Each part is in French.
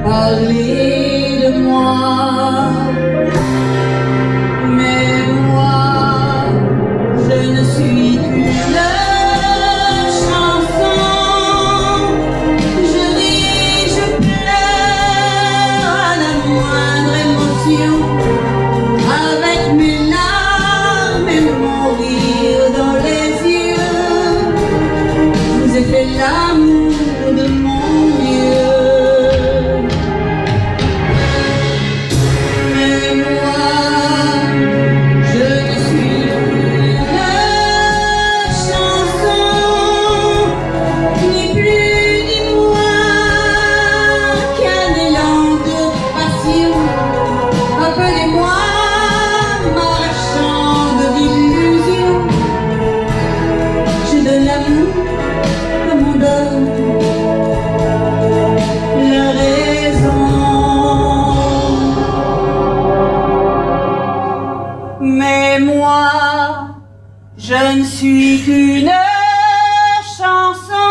parler de moi. Mais moi, je ne suis qu'une chanson. Je ris, je pleure à la moindre émotion. Avec mes larmes et mon rire dans les yeux, je vous ai fait l'amour de mon mieux. Mais moi, je ne suis qu'une chanson, ni plus ni moins qu'un élan de passion. Appelez-moi marchande d'illusions. J'ai de l'amour comme on donne la raison. Mais moi, je ne suis qu'une chanson.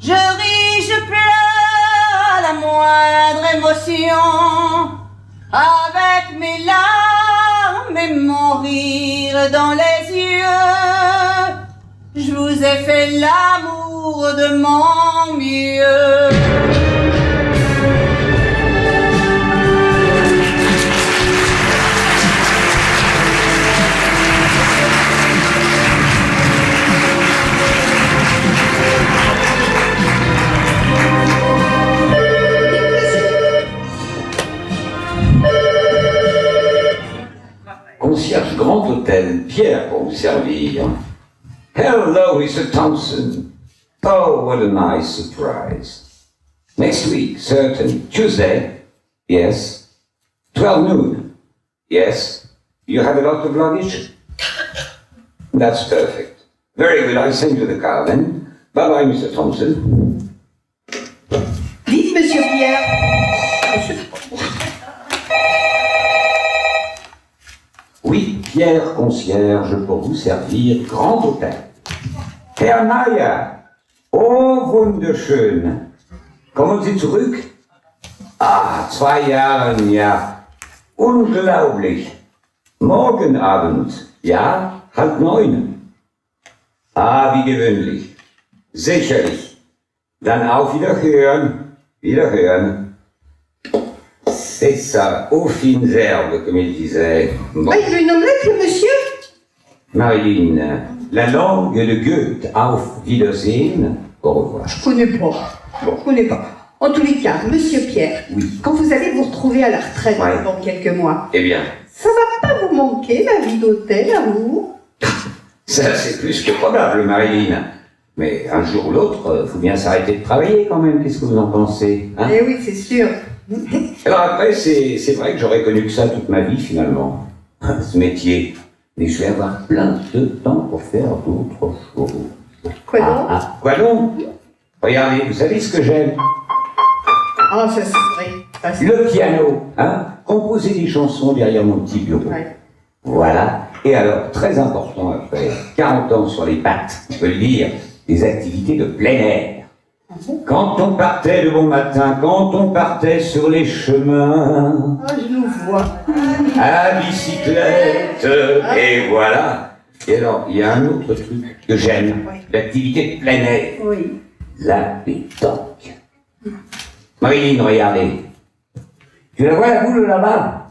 Je ris, je pleure à la moindre émotion. Avec mes larmes et mon rire dans les yeux, je vous ai fait l'amour de mon mieux. Concierge Grand Hôtel, Pierre pour vous servir. Hello, Mr. Thompson. Oh, what a nice surprise. Next week, certain. Tuesday? Yes. 12 noon? Yes. You have a lot of luggage? That's perfect. Very good, I'll send you the car then. Bye-bye, Mr. Thompson. Dites, Monsieur Pierre. Oui, Pierre concierge pour vous servir, Grand Hôtel. Herr Meier, oh wunderschön. Kommen Sie zurück? Ah, 2 Jahre, ja. Unglaublich. Morgen Abend, ja, 8:30. Ah, wie gewöhnlich. Sicherlich. Dann auf Wiederhören. Wiederhören. C'est ça, aux fines herbes, comme il disait. Bon. Ah, il veut une omelette, le monsieur? Marilyn, la langue de Goethe, auf Wiedersehen, au revoir. Je connais pas. Je connais pas. En tous les cas, Monsieur Pierre, Oui. quand vous allez vous retrouver à la retraite Ouais. dans quelques mois, Eh bien, ça va pas vous manquer la vie d'hôtel à vous? ça c'est plus que probable, Marilyn. Mais un jour ou l'autre, faut bien s'arrêter de travailler quand même, qu'est-ce que vous en pensez, hein? Eh oui, c'est sûr. Alors après, c'est vrai que j'aurais connu que ça toute ma vie finalement, ce métier. Mais je vais avoir plein de temps pour faire d'autres choses. Quoi donc? Quoi donc? Regardez, vous savez ce que j'aime? Ah, ça c'est vrai. Ça, c'est- Le piano, hein? Composer des chansons derrière mon petit bureau. Ouais. Voilà. Et alors, très important après 40 ans sur les pattes, je peux le dire, des activités de plein air. Quand on partait de bon matin, quand on partait sur les chemins, Ah, je nous vois. à bicyclette, et voilà. Et alors, il y a un autre truc que j'aime, l'activité de plein air, Oui. la pétanque. Marilyn, regardez. Tu la vois la boule là-bas?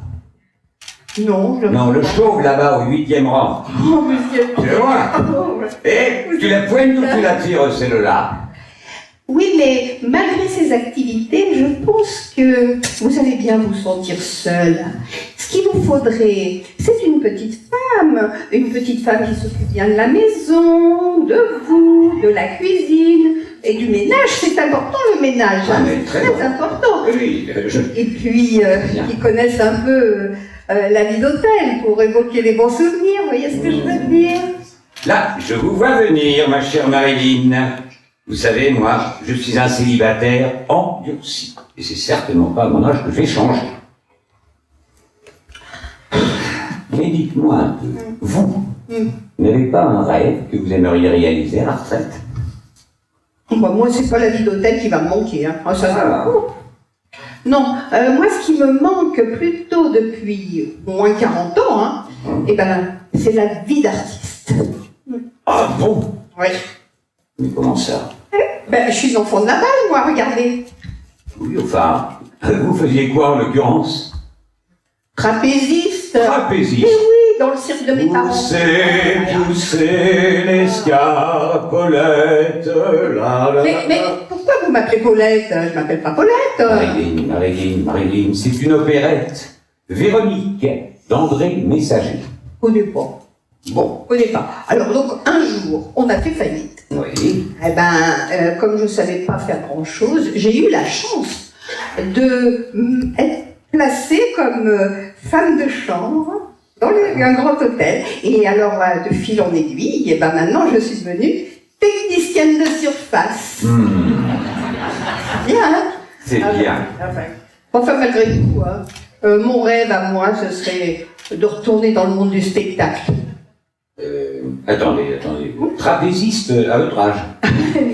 Non, je Non, le chauve là-bas au 8e rang. Oh, monsieur. Tu le vois? Oh, ouais. Et tu la poignes ou tu la tires, celle-là? Oui, mais malgré ces activités, je pense que vous allez bien vous sentir seul. Ce qu'il vous faudrait, c'est une petite femme qui s'occupe bien de la maison, de vous, de la cuisine et du ménage. C'est important le ménage, Ah, hein. mais C'est très très important. Oui, Et puis, Bien. qui connaissent un peu la vie d'hôtel pour évoquer les bons souvenirs, vous voyez ce que je veux dire? Là, je vous vois venir, ma chère Marilyn. Vous savez, moi, je suis un célibataire endurci. Et c'est certainement pas à mon âge que je vais changer. Mais dites-moi un peu, vous n'avez pas un rêve que vous aimeriez réaliser à la retraite? Bah, moi, c'est pas la vie d'hôtel qui va me manquer. Hein. Ah, ça, Ah. Non, moi, ce qui me manque plutôt depuis au moins 40 ans, hein, eh ben, c'est la vie d'artiste. Ah bon? Oui. Mais comment ça? Ben, je suis une enfant de la balle, moi, regardez. Oui, enfin, vous faisiez quoi en l'occurrence? Trapéziste. Trapéziste. Eh oui, dans le cirque de mes parents. Poussez l'escarpolette, la la Mais pourquoi vous m'appelez Paulette? Je m'appelle pas Paulette. Marilyn, c'est une opérette. Véronique, d'André Messager. Je connais pas. Bon, Je connais pas. Alors donc, un jour, on a fait faillite. oui. Eh ben, comme je ne savais pas faire grand-chose, j'ai eu la chance de être placée comme femme de chambre dans un grand hôtel. Et alors, de fil en aiguille, et ben maintenant, je suis devenue technicienne de surface. Bien, hein? C'est Ah, bien. Enfin, malgré tout, hein, mon rêve à moi, ce serait de retourner dans le monde du spectacle. Attendez. Trapéziste à votre âge.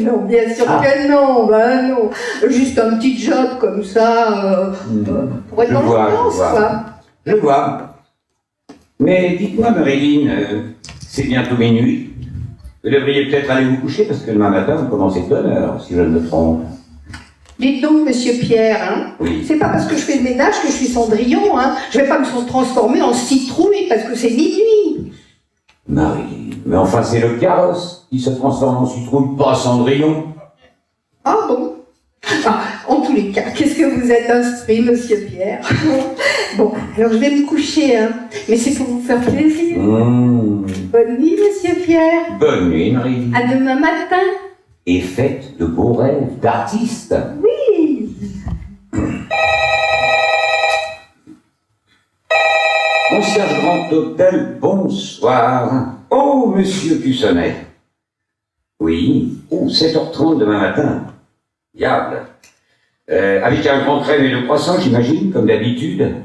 Non, bien sûr que non, ben non. Juste un petit job comme ça, pour être Je dans vois, l'ambiance, je vois. quoi. Je vois. Mais dites-moi, Marilyn, c'est bientôt minuit. Vous devriez peut-être aller vous coucher parce que demain matin, vous commencez de bonne heure, si je ne me trompe. Dites donc, monsieur Pierre, hein, Oui. c'est pas parce que je fais le ménage que je suis Cendrillon, hein. Je vais pas me transformer en citrouille parce que c'est minuit. Marilyn, mais enfin, c'est le carrosse qui se transforme en citrouille, pas Cendrillon. Ah bon? Ah, en tous les cas, qu'est-ce que vous êtes instruit, monsieur Pierre? Bon, alors je vais me coucher, hein. Mais c'est pour vous faire plaisir. Bonne nuit, monsieur Pierre. Bonne nuit, Marilyn. À demain matin. Et faites de beaux rêves d'artiste. Oui. Concierge Grand Hôtel, bonsoir. Oh, monsieur Cussonnet. Oui. Oh, 7h30 demain matin. Diable. Avec un grand crème et de croissant, j'imagine, comme d'habitude.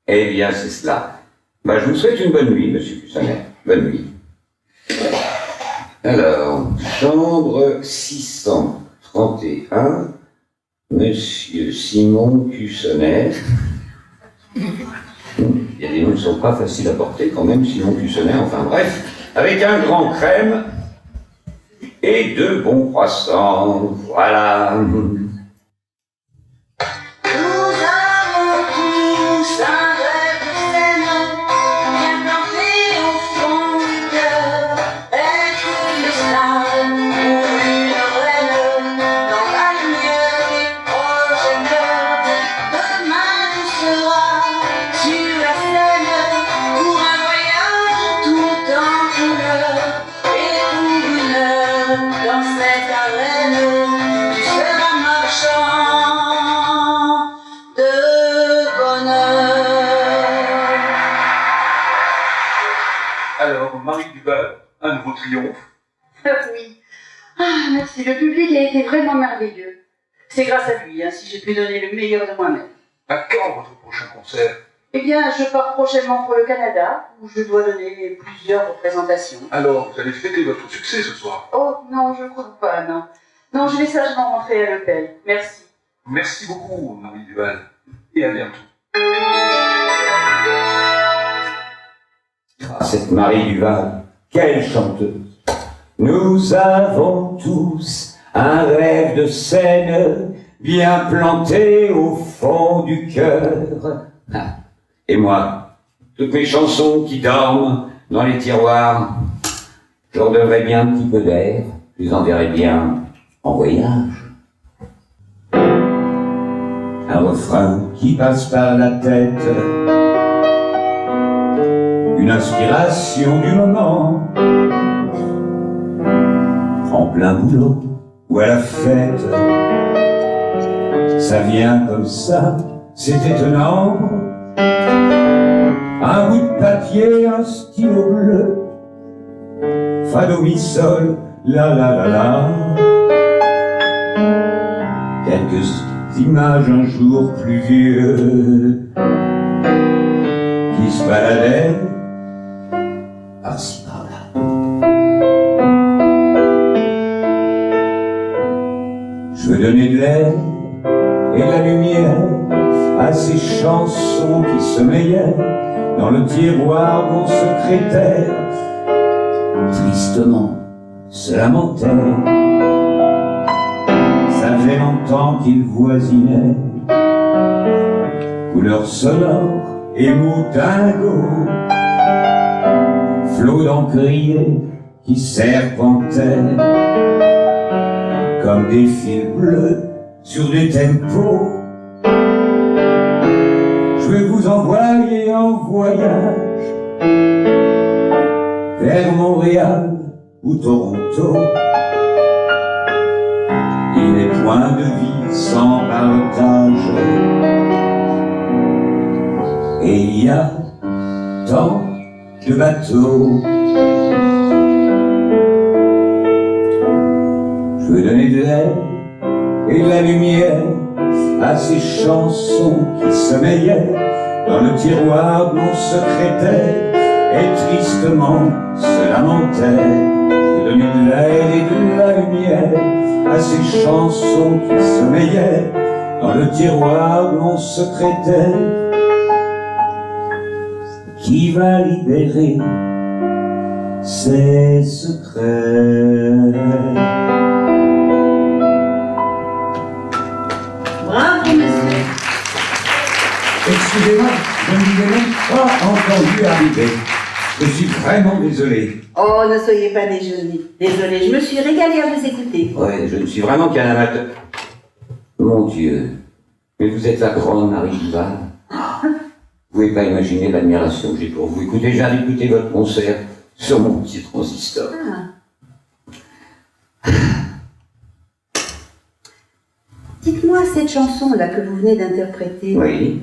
Eh bien, c'est cela. Bah, je vous souhaite une bonne nuit, monsieur Cussonnet. Bonne nuit. Alors, chambre 631, monsieur Simon Cussonnet. Il y a des noms qui ne sont pas faciles à porter quand même, Simon Cussonnet, enfin bref, avec un grand crème et deux bons croissants, voilà. Nous avons tous un rêve de scène, bien planté au fond du cœur, être une star ou une reine, dans la lumière des prochaines heures. Demain tu seras sur la scène, pour un voyage tout en couleur, et pour une heure dans cette arène, tu seras marchand de bonheur. Alors, Marie Duval, un nouveau triomphe. Oui. Ah, merci. Le public a été vraiment merveilleux. C'est grâce à lui, hein, si j'ai pu donner le meilleur de moi-même. À quand votre prochain concert? Eh bien, je pars prochainement pour le Canada, où je dois donner plusieurs représentations. Alors, vous allez fêter votre succès ce soir. Oh, non, je crois pas, non. Non, je vais sagement rentrer à l'hôtel. Merci. Merci beaucoup, Marie Duval. Et à bientôt. Ah, cette Marie Duval, quelle chanteuse. Nous avons tous un rêve de scène bien planté au fond du cœur. Ah. Et moi, toutes mes chansons qui dorment dans les tiroirs, je leur donnerais bien un petit peu d'air, je les enverrais bien en voyage. Un refrain qui passe par la tête, une inspiration du moment, en plein boulot ou à la fête, ça vient comme ça, c'est étonnant. Un bout de papier, un stylo bleu, fa do mi sol, la la la la. Quelques images un jour pluvieux qui se baladaient par-ci par-là. veux donner de l'air et de la lumière à ces chansons qui sommeillaient dans le tiroir mon secrétaire tristement se lamentait. Ça fait longtemps qu'il voisinait, couleurs sonores et mots dingos, flots d'encriers qui serpentaient comme des fils bleus sur des tempos. Je veux vous envoyer en voyage vers Montréal ou Toronto. Il n'est point de vie sans partage, et il y a tant de bateaux. Je veux donner de l'air et de la lumière à ces chansons qui sommeillaient dans le tiroir de mon secrétaire et tristement se lamentaient. Je veux donner de l'air et de la lumière à ces chansons qui sommeillaient dans le tiroir de mon secrétaire. Qui va libérer ses secrets? Bravo, monsieur. Excusez-moi, je ne vous ai même pas entendu arriver. Je suis vraiment désolé. Oh, ne soyez pas désolé, je me suis régalée à vous écouter. Ouais, je ne suis vraiment qu'un amateur. Mon Dieu, mais vous êtes la grande Marie Duval. Vous ne pouvez pas imaginer l'admiration que j'ai pour vous. Écoutez, j'ai écouté votre concert sur mon petit transistor. Dites-moi, cette chanson-là que vous venez d'interpréter, Oui.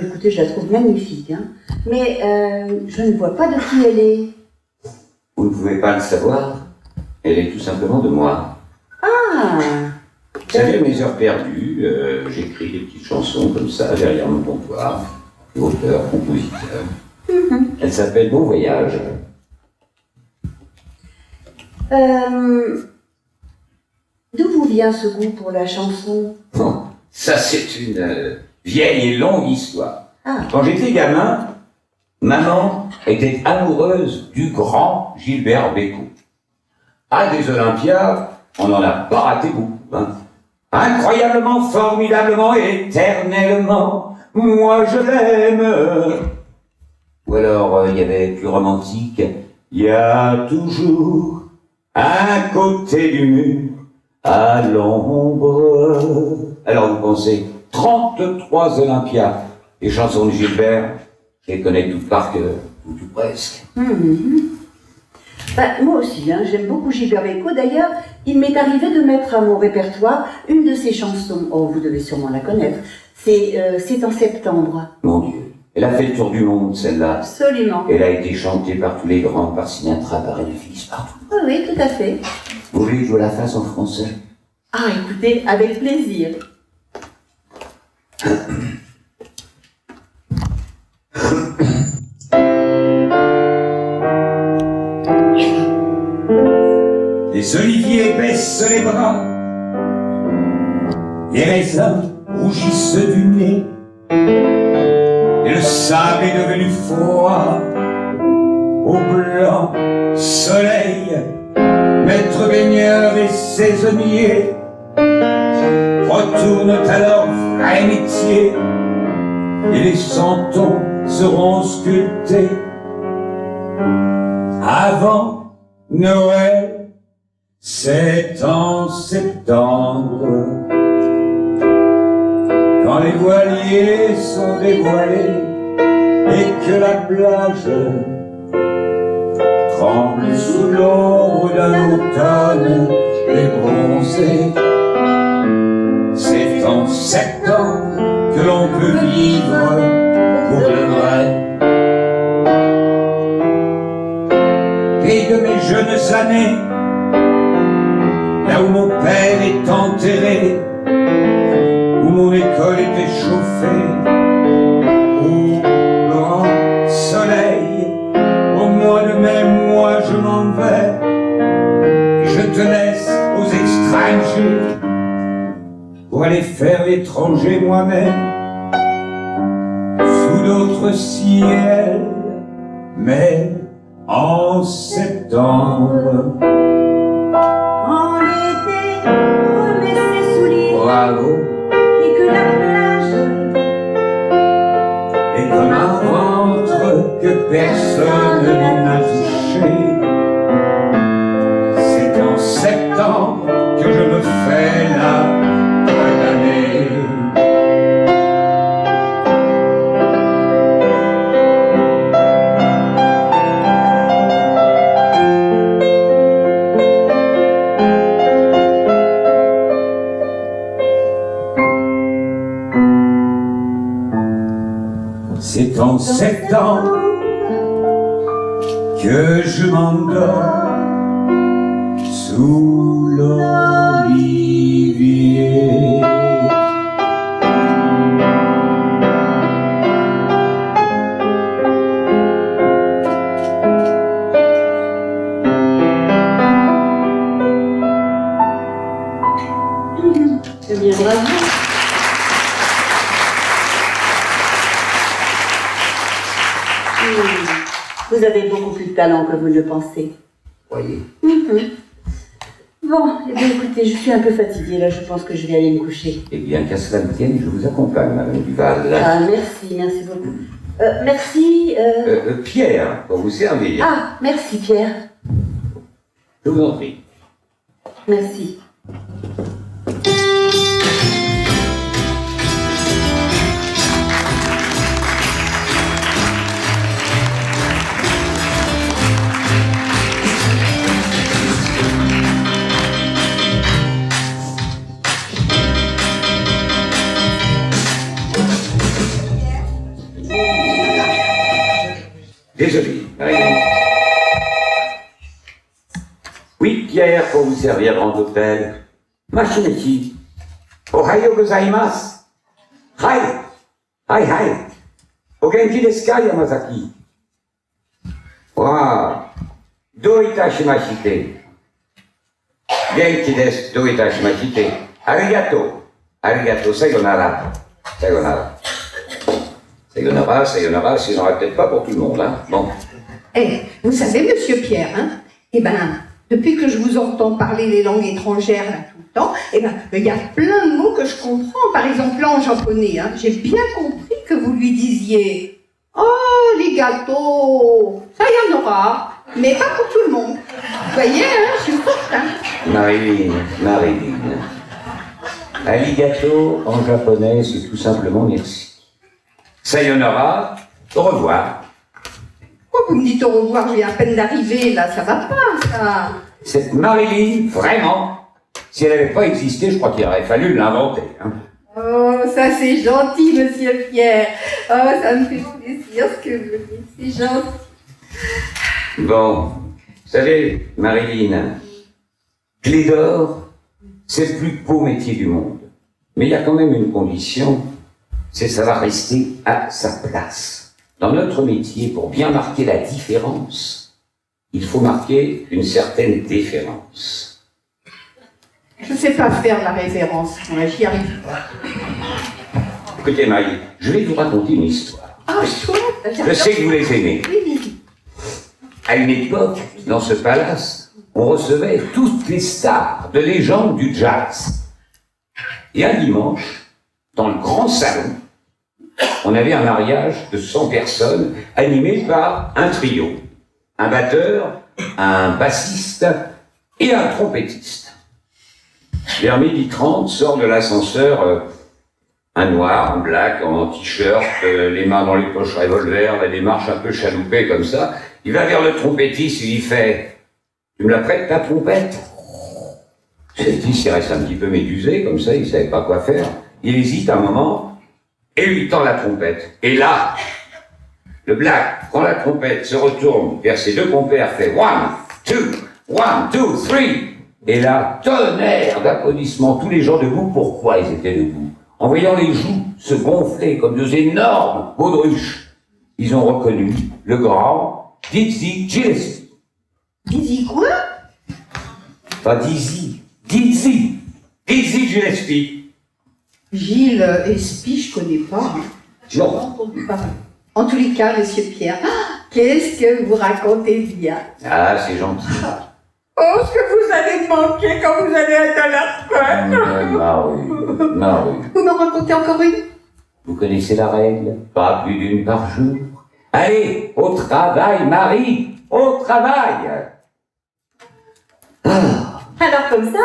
écoutez, je la trouve magnifique, hein, mais je ne vois pas de qui elle est. Vous ne pouvez pas le savoir. Elle est tout simplement de moi. Ah, Vous savez, mes heures perdues, j'écris des petites chansons comme ça, derrière mon comptoir. Auteur, compositeur. Elle s'appelle Bon Voyage. D'où vous vient ce goût pour la chanson? Bon, ça c'est une vieille et longue histoire. Ah. Quand j'étais gamin, maman était amoureuse du grand Gilbert Bécaud. À des Olympiades, on n'en a pas raté beaucoup. Hein. Incroyablement, formidablement, éternellement, moi je l'aime. Ou alors, il y avait plus romantique, il y a toujours un côté du mur à l'ombre. Alors vous pensez, 33 Olympiades, les chansons de Gilbert, je les connais toutes par cœur, ou tout presque. Bah, moi aussi, hein, j'aime beaucoup Gilbert Bécaud. D'ailleurs, il m'est arrivé de mettre à mon répertoire une de ses chansons. Oh, vous devez sûrement la connaître. C'est en septembre. Mon Dieu, elle a fait le tour du monde, celle-là. Absolument. Elle a été chantée par tous les grands, par Sinatra, par Elvis, partout. Oui, oui, tout à fait. Vous voulez que je la fasse en français? Ah, écoutez, avec plaisir. Les oliviers baissent les bras, les raisins rougissent du nez, et le sable est devenu froid au blanc soleil. Maître baigneur et saisonnier retournent à leur vrai métier, et les santons seront sculptés avant Noël. C'est en septembre, quand les voiliers sont dévoilés et que la plage tremble sous l'ombre d'un automne débronzé. C'est en septembre que l'on peut vivre pour le vrai. Et de mes jeunes années, là où mon père est enterré, où mon école était chauffée, au grand soleil, au mois de mai, moi je m'en vais, je te laisse aux étrangers J'allais faire l'étranger moi-même, sous d'autres ciels, mais en septembre. En été, remet ses souliers Bravo. et que la plage Et comme un ventre que personne n'a touché, c'est en septembre que je me fais la condamnée. C'est en septembre que je m'endors sous l'olivier. Eh bien, bravo. Vous avez beaucoup plus de talent que vous ne le pensez. Voyez. Bon, eh bien écoutez, je suis un peu fatiguée là, je pense que je vais aller me coucher. Eh bien, qu'à cela ne tienne, je vous accompagne, Madame Duval. Ah, merci beaucoup. Merci. Pierre, pour vous servir. Ah, merci Pierre. Je vous en prie. Merci. Désolé, Marie-Hélène. Oui, Pierre, pour vous servir, grand hôtel. Machineki. Ohayo gozaimasu. Hai. Hai, hai. O genki desu ka, Yamazaki? Wa. Do itashimashite. Genki desu. Do itashimashite. Arigato. Arigato. Sayonara. Sayonara. Sayonara, sinon on n'aura peut-être pas pour tout le monde, hein. Bon. Eh, vous savez, monsieur Pierre, hein, eh ben, depuis que je vous entends parler les langues étrangères là, tout le temps, eh ben, il y a plein de mots que je comprends. Par exemple, là, en japonais, hein, j'ai bien compris que vous lui disiez « Oh, les gâteaux, ça y en aura, mais pas pour tout le monde. » Vous voyez, hein, je suis forte, hein. Marilyn. Alligato, en japonais, c'est tout simplement merci. Sayonara, au revoir. Pourquoi vous me dites au revoir, je viens à peine d'arriver, là, ça va pas, ça. Cette Marilyn, vraiment, si elle n'avait pas existé, je crois qu'il aurait fallu l'inventer, hein. Oh, ça c'est gentil, monsieur Pierre. Oh, ça me fait plaisir ce que vous dites, c'est gentil. Bon, vous savez, Marilyn, clé d'or, c'est le plus beau métier du monde. Mais il y a quand même une condition, c'est savoir rester à sa place. Dans notre métier, pour bien marquer la différence, il faut marquer une certaine déférence. Je sais pas faire la référence, moi j'y arrive pas. Écoutez, Marie, je vais vous raconter une histoire. Ah, chouette. Je sais que vous les aimez. Oui. À une époque, dans ce palace, on recevait toutes les stars de légende du jazz. Et un dimanche, dans le grand salon, on avait un mariage de 100 personnes animé par un trio. Un batteur, un bassiste et un trompettiste. Vers 12h30, sort de l'ascenseur un noir, un black, en t-shirt, les mains dans les poches revolver, la démarche un peu chaloupée comme ça. Il va vers le trompettiste, il lui fait « Tu me la prêtes ta trompette ?» Celui-ci il reste un petit peu médusé, comme ça, il savait pas quoi faire. Il hésite un moment, et lui tend la trompette. Et là, le black prend la trompette, se retourne vers ses deux compères, fait « 1, 2, 1, 2, 3 » Et là, tonnerre d'applaudissements, tous les gens debout. Pourquoi ils étaient debout? En voyant les joues se gonfler comme deux énormes baudruches, ils ont reconnu le grand Dizzy Gillespie. Dizzy quoi? Pas Dizzy, Dizzy Gillespie. Gilles Espy, je connais pas. Hein. Je n'ai Non. pas entendu parler. En tous les cas, monsieur Pierre, qu'est-ce que vous racontez bien? Ah, c'est gentil. Oh, ce que vous allez me manquer quand vous allez être à la retraite. Marie. Vous me racontez encore une? Vous connaissez la règle? Pas plus d'une par jour. Allez, au travail, Marie! Au travail! Alors comme ça,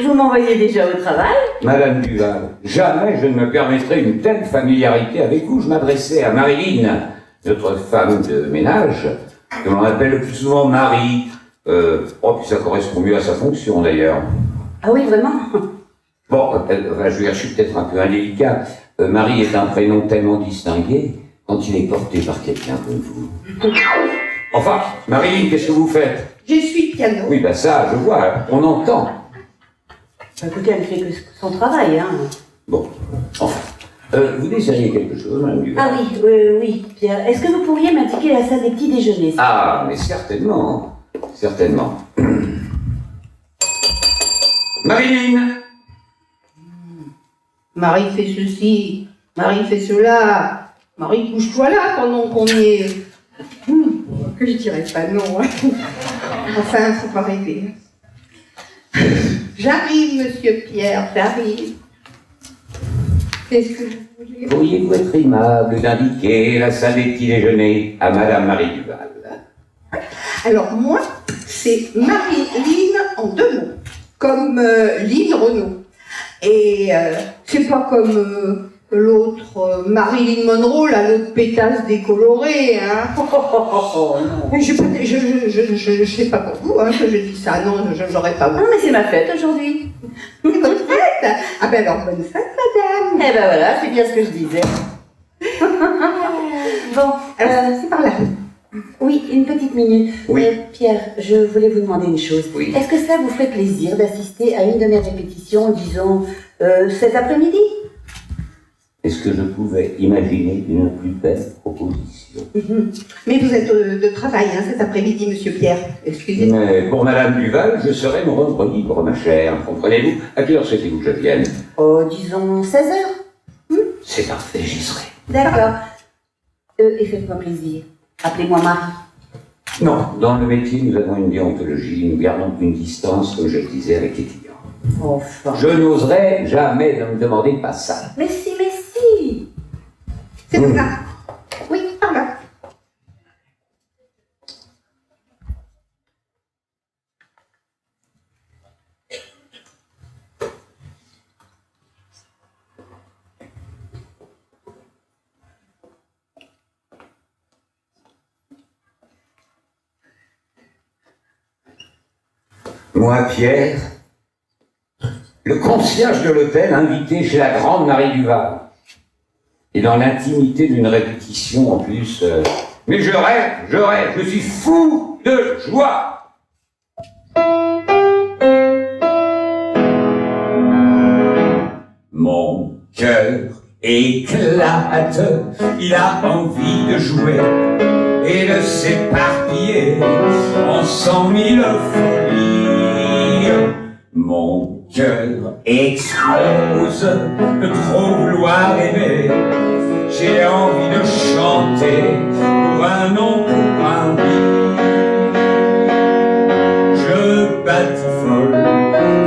vous m'envoyez déjà au travail? Madame Duval, jamais je ne me permettrai une telle familiarité avec vous. Je m'adressais à Marilyn, notre femme de ménage, que l'on appelle le plus souvent Marie. Puis ça correspond mieux à sa fonction d'ailleurs. Ah oui, vraiment? Bon, je suis peut-être un peu indélicat. Marie est un prénom tellement distingué quand il est porté par quelqu'un comme vous. Enfin, Marilyn, qu'est-ce que vous faites? Je suis piano. Oui, ben ça, je vois, on entend. Bah, écoutez, elle fait que son travail, hein. Bon, enfin. Vous désiriez quelque chose, Madame Duval? Ah oui, oui, Pierre. Est-ce que vous pourriez m'indiquer la salle des petits déjeuners? Ah, mais certainement. Certainement. Marilyn! Marie fait ceci, Marie fait cela, Marie couche-toi là pendant qu'on y est. Que je dirais pas non. Hein. Enfin, faut pas rêver. J'arrive, monsieur Pierre, j'arrive. Qu'est-ce que vous voulez? Pourriez-vous être aimable d'indiquer la salle des petits déjeuners à Madame Marie Duval? Alors moi, c'est Marie-Line en deux mots, comme Line Renaud. Et c'est pas comme l'autre Marilyn Monroe, là, l'autre pétasse décolorée, hein. Mais je sais pas pour vous, hein, que je dis ça, non, j'aurais pas. Non, mais c'est ma fête aujourd'hui. Bonne fête. Ah ben alors, bonne fête, madame. Eh ben voilà, c'est bien ce que je disais. Bon, Alors, c'est par là. oui, une petite minute. Oui. Pierre, je voulais vous demander une chose. Oui. Est-ce que cela vous ferait plaisir d'assister à une de mes répétitions, disons, cet après-midi? Est-ce que je pouvais imaginer une plus belle proposition? Mais vous êtes de travail, hein, cet après-midi, monsieur Pierre. Excusez-moi. Mais pour Madame Duval, je serai mon rendre libre, ma chère. Comprenez-vous? À quelle heure souhaitez-vous que je vienne? Oh, disons 16 heures. C'est parfait, j'y serai. D'accord. Et faites-moi plaisir. Appelez-moi Marie. Non, dans le métier, nous avons une déontologie. Nous gardons une distance, comme je le disais, avec l'étudiant. Enfin. Je n'oserais jamais ne me demander pas ça. Mais si, mais si. C'est par là. Oui, par là. Moi, Pierre, le concierge de l'hôtel invité chez la grande Marie Duval. Et dans l'intimité d'une répétition en plus. Mais je rêve, je suis fou de joie. Mon cœur éclate, il a envie de jouer et de s'éparpiller en 100 000 folies. Mon cœur explose de trop vouloir aimer. J'ai envie de chanter pour un non, pour un oui. Je batifole,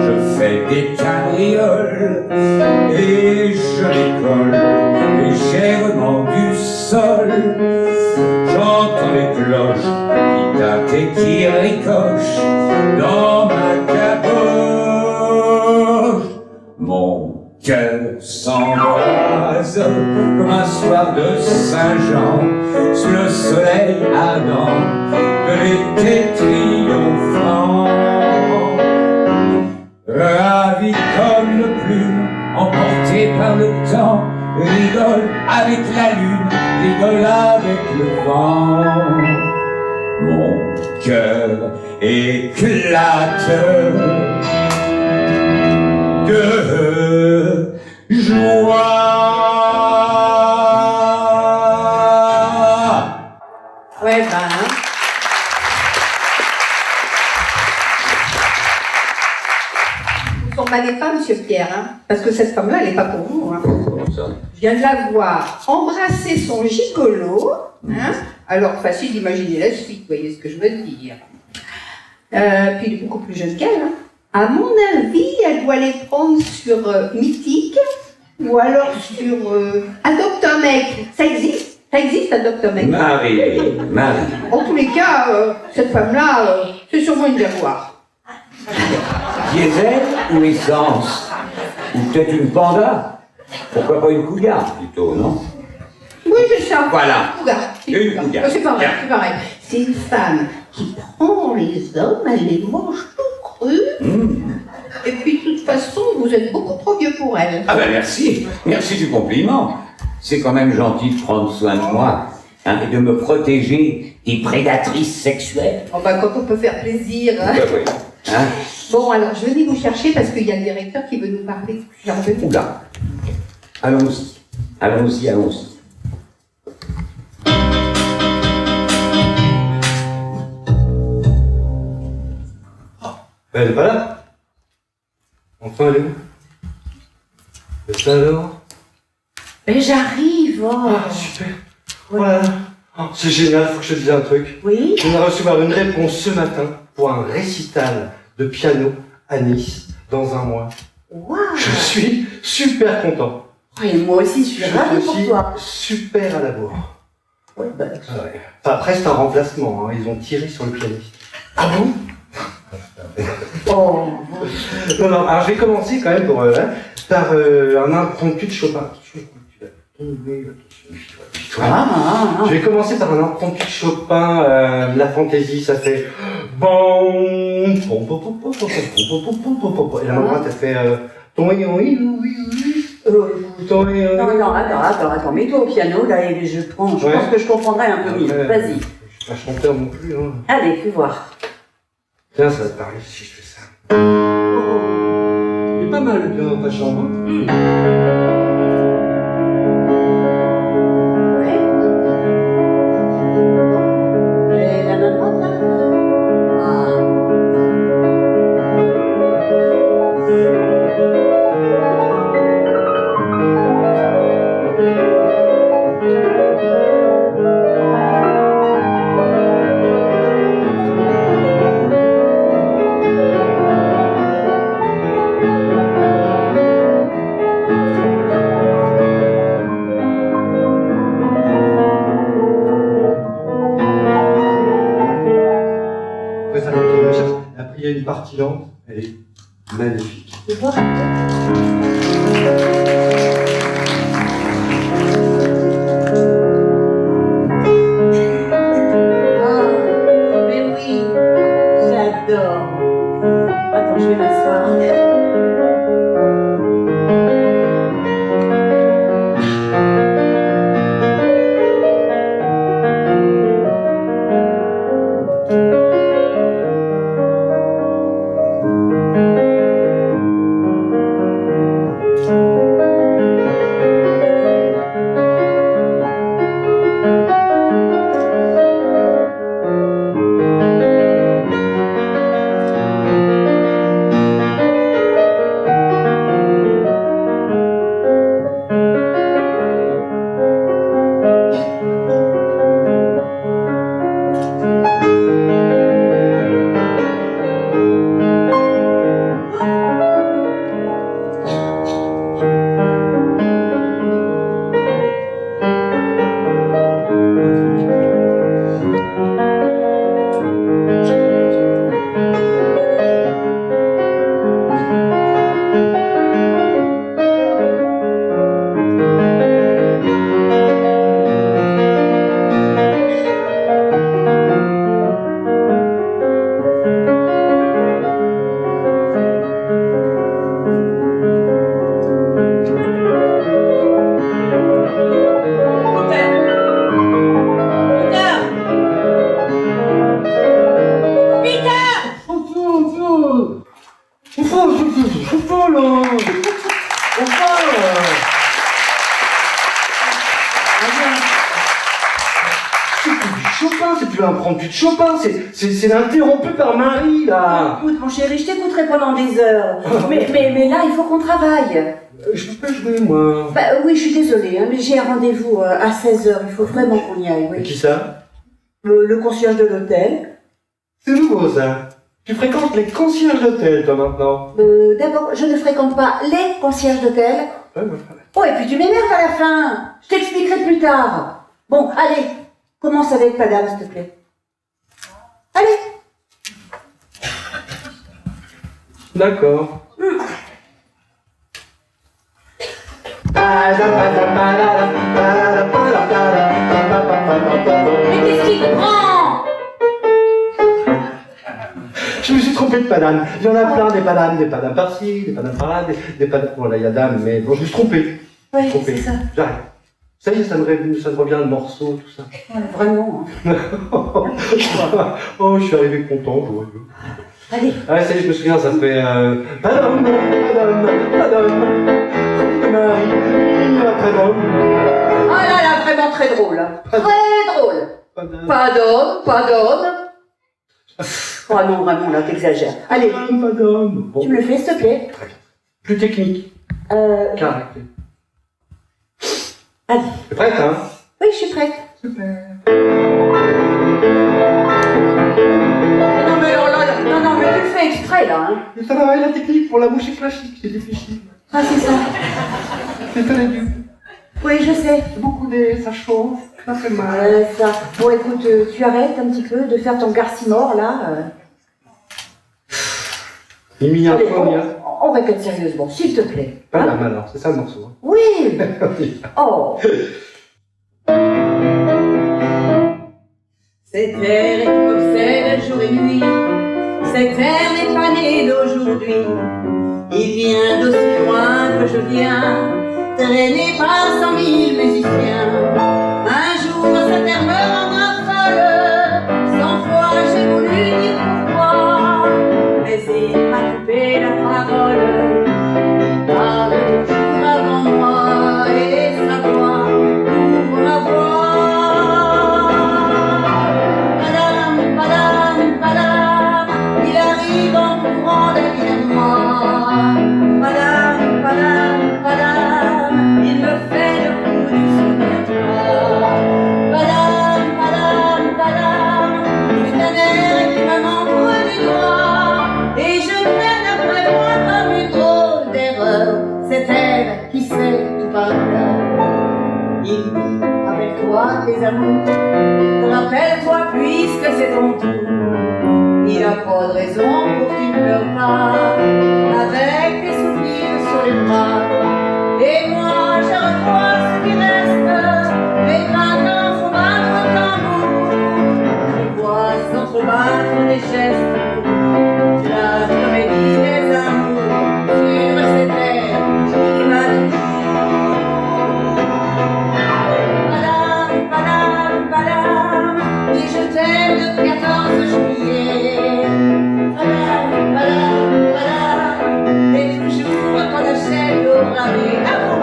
je fais des cabrioles et je décolle légèrement du sol. J'entends les cloches qui tapent et qui ricochent dans ma caboche. Mon cœur s'embrase comme un soir de Saint-Jean sous le soleil ardent de l'été triomphant. Ravi comme une plume emporté par le temps, rigole avec la lune, rigole avec le vent. Mon cœur éclate de joie. Ouais, ben, hein. Vous ne s'emballez pas, monsieur Pierre, hein. parce que cette femme-là, elle n'est pas pour vous. Hein. Comment ça? Je viens de la voir embrasser son gigolo. Hein. Alors, facile d'imaginer la suite, vous voyez ce que je veux dire. Puis il est beaucoup plus jeune qu'elle. Hein. À mon avis, elle doit les prendre sur Mythique ou alors sur Adopt-A-Mec. Ça existe? Ça existe, Adopt-A-Mec. Marie. En tous les cas, cette femme-là, c'est sûrement une jaguar. Diesel ou essence? Ou peut-être une panda? Pourquoi pas une cougar plutôt, non? Oui, c'est ça. Voilà. Cougar. Une cougar. C'est pareil, Tiens. c'est pareil. C'est une femme qui prend les hommes, elle les mange tout crus. Et puis, de toute façon, vous êtes beaucoup trop vieux pour elle. Ah ben merci. Merci du compliment. C'est quand même gentil de prendre soin de moi. Hein, et de me protéger des prédatrices sexuelles. Oh, bah, quand on peut faire plaisir. Hein. Oui. Hein? Bon, alors, je venais vous chercher parce qu'il y a le directeur qui veut nous parler. Oula. Allons-y. Allons-y. Elle est pas là. Enfin, elle est où? Et ça alors? Mais j'arrive, oh. Ah, super. Voilà. Oh, c'est génial, faut que je te dise un truc. Oui? Je viens de recevoir une réponse ce matin pour un récital de piano à Nice dans un mois. Waouh! Je suis super content. Oh, et moi aussi, je suis ravie pour suis toi. super à la bourre. Ouais, bah, Ah ouais. Enfin, après, c'est un remplacement, hein. Ils ont tiré sur le pianiste. ah bon? Oh, Non, alors je vais commencer quand même par un impromptu de Chopin. Tu vas tomber, attention, ah. Je vais commencer par un impromptu de Chopin, la fantaisie, ça fait bon, et la main droite elle fait Non, attends, mets-toi au piano, là, et je pense que je comprendrai un peu mieux. Vas-y. Je suis pas chanteur non plus, hein. Allez, fais voir. Tiens, ça va te parler si je fais ça. Il est pas mal le piano dans ta chambre. Hein. Ouais. Et la main droite, là? Ah. Après ça continue de chercher. Après il y a une partie lente, elle est magnifique. Fais voir. Ah, mais oui, j'adore. Attends, je vais m'asseoir. c'est plus l'impromptu de Chopin, c'est interrompu par Marie, là. Écoute, mon chéri, je t'écouterai pendant des heures. Mais là, il faut qu'on travaille. Je peux pas jouer, moi. Bah oui, je suis désolée, hein, mais j'ai un rendez-vous à 16h. Il faut vraiment qu'on y aille, Et oui. qui ça? Le concierge de l'hôtel. C'est nouveau, ça. Tu fréquentes les concierges d'hôtel, toi, maintenant. D'abord, je ne fréquente pas les concierges d'hôtel. Ouais, ouais. Oh, et puis tu m'énerves à la fin. Je t'expliquerai plus tard. Bon, allez, commence avec madame, s'il te plaît. Allez. D'accord. Mais qu'est-ce qui te prend? Je me suis trompé de padane. Il y en a plein, des padanes par-ci, des padanes par-là, des padanes... Bon, là, il y a dame, mais bon, je me suis trompé. Oui, Trompé. c'est ça. J'arrête. Ça y est, ça me revient le morceau, tout ça. Ouais, vraiment. Hein. Oh, je suis arrivé content, joyeux. Allez. Ah, ça y est, je me souviens, ça fait... Padam, Marie, padam. Ah là là, vraiment très drôle. Hein. Très drôle. Padam. Pas d'homme. Oh non, vraiment, là, t'exagères. Allez, Padam. Bon, tu me le fais, s'il te plaît. plus technique. Carré. Allez. T'es prête, hein? Oui, je suis prête. Super. Non, mais tu le fais exprès, là. Hein. Le travail, la technique pour la bouche classique, c'est difficile. Ah, c'est ça. C'est très dur. Oui, je sais. Beaucoup d'air, ça chauffe, ça fait mal. Ça. Bon, écoute, tu arrêtes un petit peu de faire ton garcimore, là. Il m'y a Allez, pas, il y a. on répète sérieusement, s'il te plaît. Pas Hein? d'âme, alors, c'est ça le morceau. Hein. Oui. Oh. Cette terre qui m'obsède jour et nuit, cette terre n'est pas née d'aujourd'hui. Il vient d'aussi loin que je viens, traîné par 100 000 musiciens. Un jour cette terre me rendra folle, 100 fois j'ai voulu dire pourquoi, mais il m'a coupé la parole. Il parle toujours avant moi et sa voix ouvre ma voix. Padam, padam, padam, il arrive en courant derrière moi. Padam, padam, padam, il me fait le coup du souviens-toi. Padam, padam, padam, c'est un air qui me montre du doigt et je traîne après moi comme une drôle d'erreur. Cet air qui sait tout par cœur. Il dit, rappelle-toi tes amours, rappelle-toi puisque c'est ton tour. Il n'a pas de raison pour que tu ne pleures pas, avec tes souvenirs sur les bras. Et moi je revois ce qui reste, mes printemps font battre le tambour. Je vois s'entrebattre des gestes, la comédie des amours sur cette terre qui m'a toujours. Padam, padam, padam, et je t'aime le 14 juillet. Padam, padam, padam, et toujours qu'on achète au rabais. Ah bon?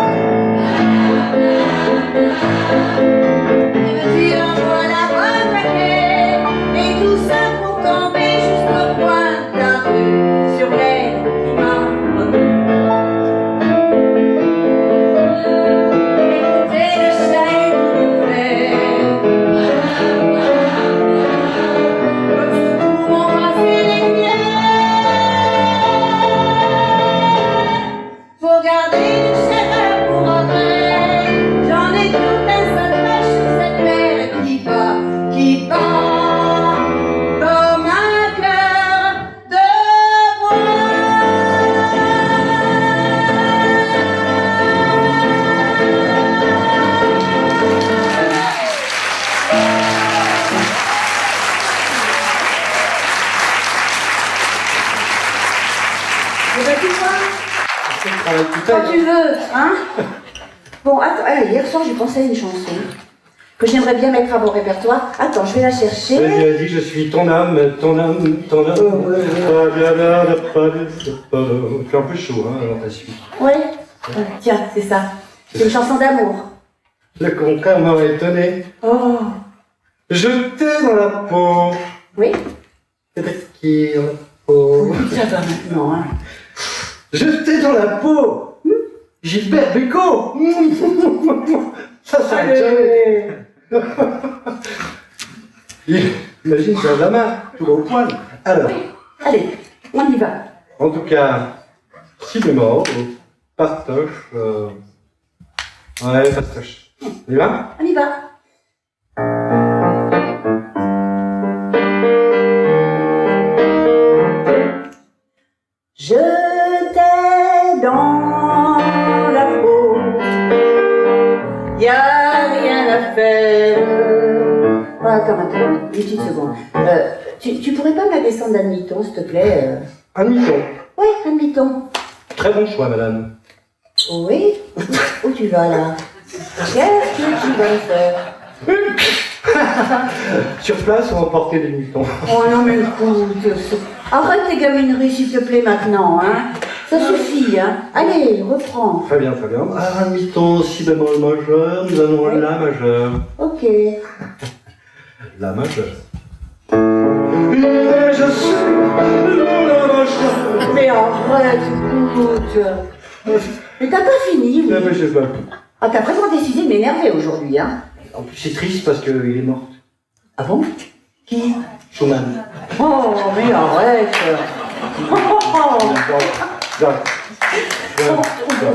Et veux-tu en voilà un paquet, et tout ça pour tomber juste au coin de la rue, sur l'air qui m'a remis. Écoutez le chahut qui fait, comme si pour embrasser les pierres. Faut garder une chaleur pour après. J'en ai tout un secret sur cette mer qui bat comme un cœur de bois. Eh ben, tu vois, C'est le travail tout quand à tu veux, hein. Bon, attends, hier soir j'ai pensé à une chanson que j'aimerais bien mettre à mon répertoire. Attends, je vais la chercher. Vas-y, vas-y, je suis ton âme, ton âme, ton âme. Je suis un peu chaud, hein, dans ta suite. Ouais. Tiens, c'est ça. C'est une chanson d'amour. Le contraire m'aurait étonné. Oh. Jeter dans la peau. Oui. Peut-être qui dans la peau. Ça va maintenant, hein. Jeter dans la peau. Gilbert Bécaud. Ça s'arrête jamais. Imagine, c'est la main, tout au poil. Alors, Allez, on y va. en tout cas, si bémol, pastoche. Ouais, pastoche. On y va? On y va. Je t'ai dans la peau, y a rien à faire. Oh, attends, une petite seconde. Tu pourrais pas me la descendre d'un demi-ton, s'il te plaît Un demi-ton. Oui, un demi-ton. Très bon choix, madame. Oui. Où tu vas là? Qu'est-ce que tu vas me faire? Sur place, on va porter des demi-tons. Oh non mais écoute, arrête tes gamineries s'il te plaît maintenant, hein. Ça suffit, hein. Allez, reprends. Très bien, très bien. Un demi-ton, si bémol majeur, nous allons à la majeure. Ok. La majeure. Et je suis la majeure. Mais arrête, écoute. Mais t'as pas fini, Ah, oui. mais je sais pas. Ah, t'as vraiment décidé de m'énerver aujourd'hui, hein. En plus, c'est triste parce qu'il est mort. Ah bon? Qui? Schumann. Oh, mais arrête. On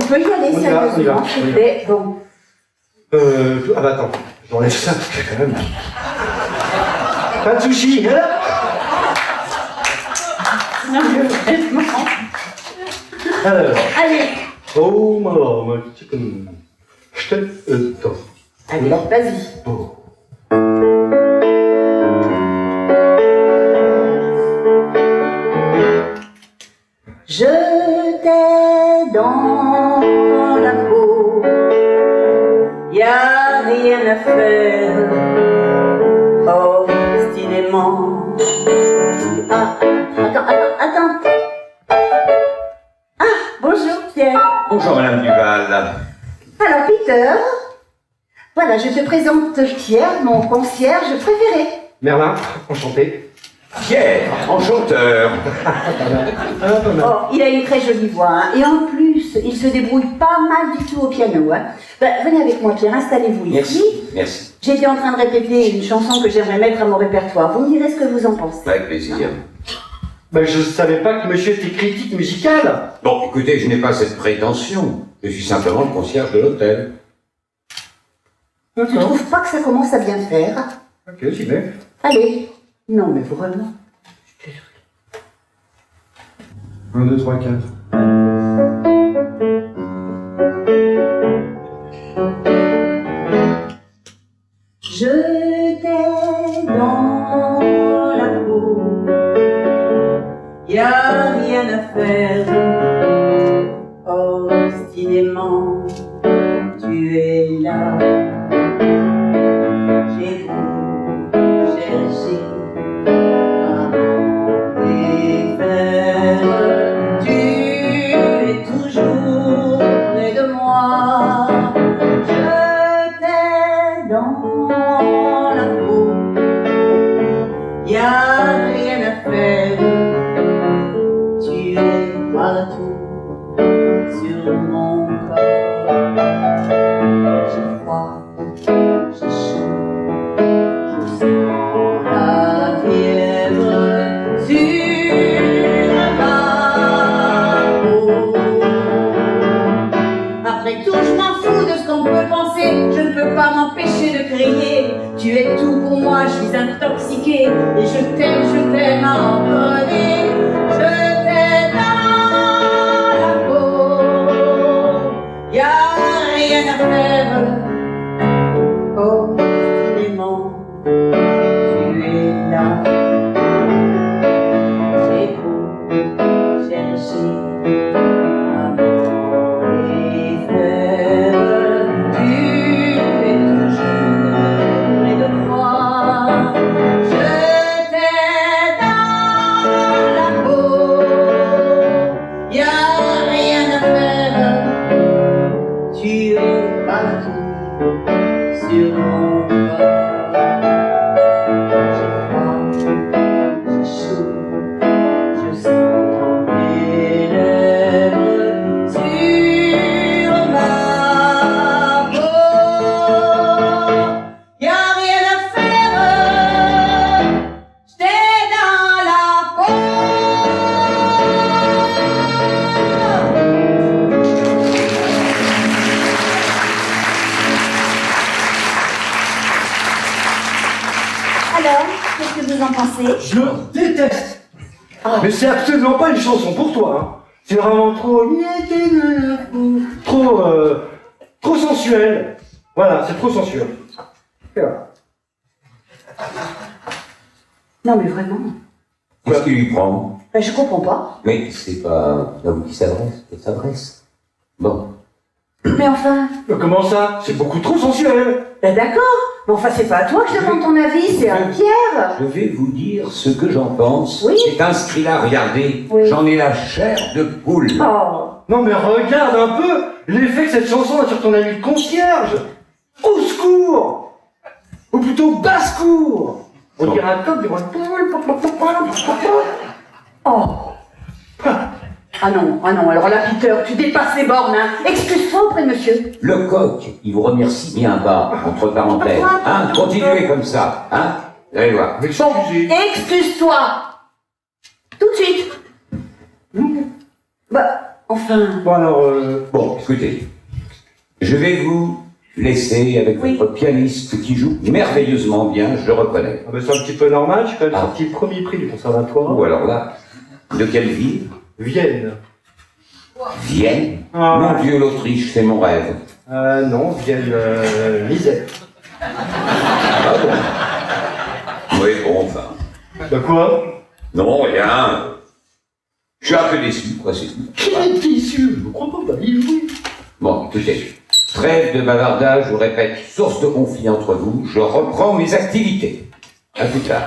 peut y aller On y va, on y va, sérieusement, s'il te plaît. Bon. Ah bah attends, j'enlève ça parce que quand même. Pas de sushi, hein? Non, mais vraiment. Alors, Allez. oh ma chicken. Je te. Attends. Allez, vas-y. Oh. Je t'ai dans la peau, y a rien à faire, obstinément. Ah, attends. Ah, bonjour Pierre. Bonjour, Madame Duval. Alors Peter, voilà, je te présente Pierre, mon concierge préféré. Merlin, enchanté. Pierre, enchanteur. Oh, il a une très jolie voix, hein. Et en plus, il se débrouille pas mal du tout au piano, hein. Ben, venez avec moi Pierre, installez-vous Merci, ici. merci. J'étais en train de répéter une chanson que j'aimerais mettre à mon répertoire. Vous me direz ce que vous en pensez. Avec plaisir. Ben, je savais pas que monsieur était critique musical. Bon, écoutez, je n'ai pas cette prétention. Je suis simplement le concierge de l'hôtel. Tu trouves pas que ça commence à bien faire? Ok, j'y vais. Allez. Non mais vraiment. 1, 2, 3, 4. Je t'ai dans la peau, y a rien à faire, obstinément, tu es là. J'ai beau chercher à m'en défaire, tu es toujours près de moi. Je t'ai dans la peau, y a rien à faire, tu es partout sur mon corps. J'ai froid, j'ai chaud, je sens la fièvre sur ma peau. Après tout, je m'en fous de ce qu'on peut penser, je ne peux pas m'empêcher de crier. Tu es tout pour moi, je suis intoxiquée, et je t'aime à en crever. Je t'aime dans la peau, y a rien à faire, obstinément, tu es là. J'ai beau chercher à m'en défaire, tu es toujours près de moi. Je t'ai dans la peau, y a rien à faire, tu es partout sur mon corps. alors, qu'est-ce que vous en pensez? Je déteste. Mais c'est absolument pas une chanson pour toi. Hein. C'est vraiment trop sensuel. Voilà, c'est trop sensuel. Et voilà. Non, mais vraiment. Qu'est-ce qui lui prend? Ben, je comprends pas. Mais c'est pas à vous qui s'adresse. Bon. Mais enfin. Comment ça? C'est beaucoup trop sensuel. Ben d'accord. Mais enfin, c'est pas à toi que je demande ton avis, c'est à Pierre. Je vais vous dire ce que j'en pense. Oui. C'est inscrit là, regardez. Oui. J'en ai la chair de poule. Oh. Non mais regarde un peu l'effet que cette chanson a sur ton ami le concierge. Au secours. Ou plutôt basse-cour. On Bon. dirait un coq de Oh. Ah non, alors là, Peter, tu dépasses les bornes, hein. Excuse-toi auprès de monsieur. Le coq, il vous remercie bien bas, entre parenthèses. Hein? Continuez comme ça. Hein? Vous allez voir. Mais Bon, excuse-toi. Tout de suite. Bah, enfin. Bon alors, Bon, écoutez. Je vais vous laisser avec Oui. votre pianiste qui joue merveilleusement bien, je le reconnais. ah ben, c'est un petit peu normal, je suis quand même Ah. sorti premier prix du conservatoire. Ou alors là, de quelle ville? Vienne. Vienne. Ah. Mon Dieu, l'Autriche, c'est mon rêve. Non, Vienne, misère. Ah bon? Oui, bon, enfin. Bah quoi? Non, rien. Je suis un peu déçu, quoi, c'est tout. Qui est issu? Je ne crois pas, bah il jouer. Bon, écoutez, trêve de bavardage, je vous répète, source de conflit entre vous, je reprends mes activités. À plus tard.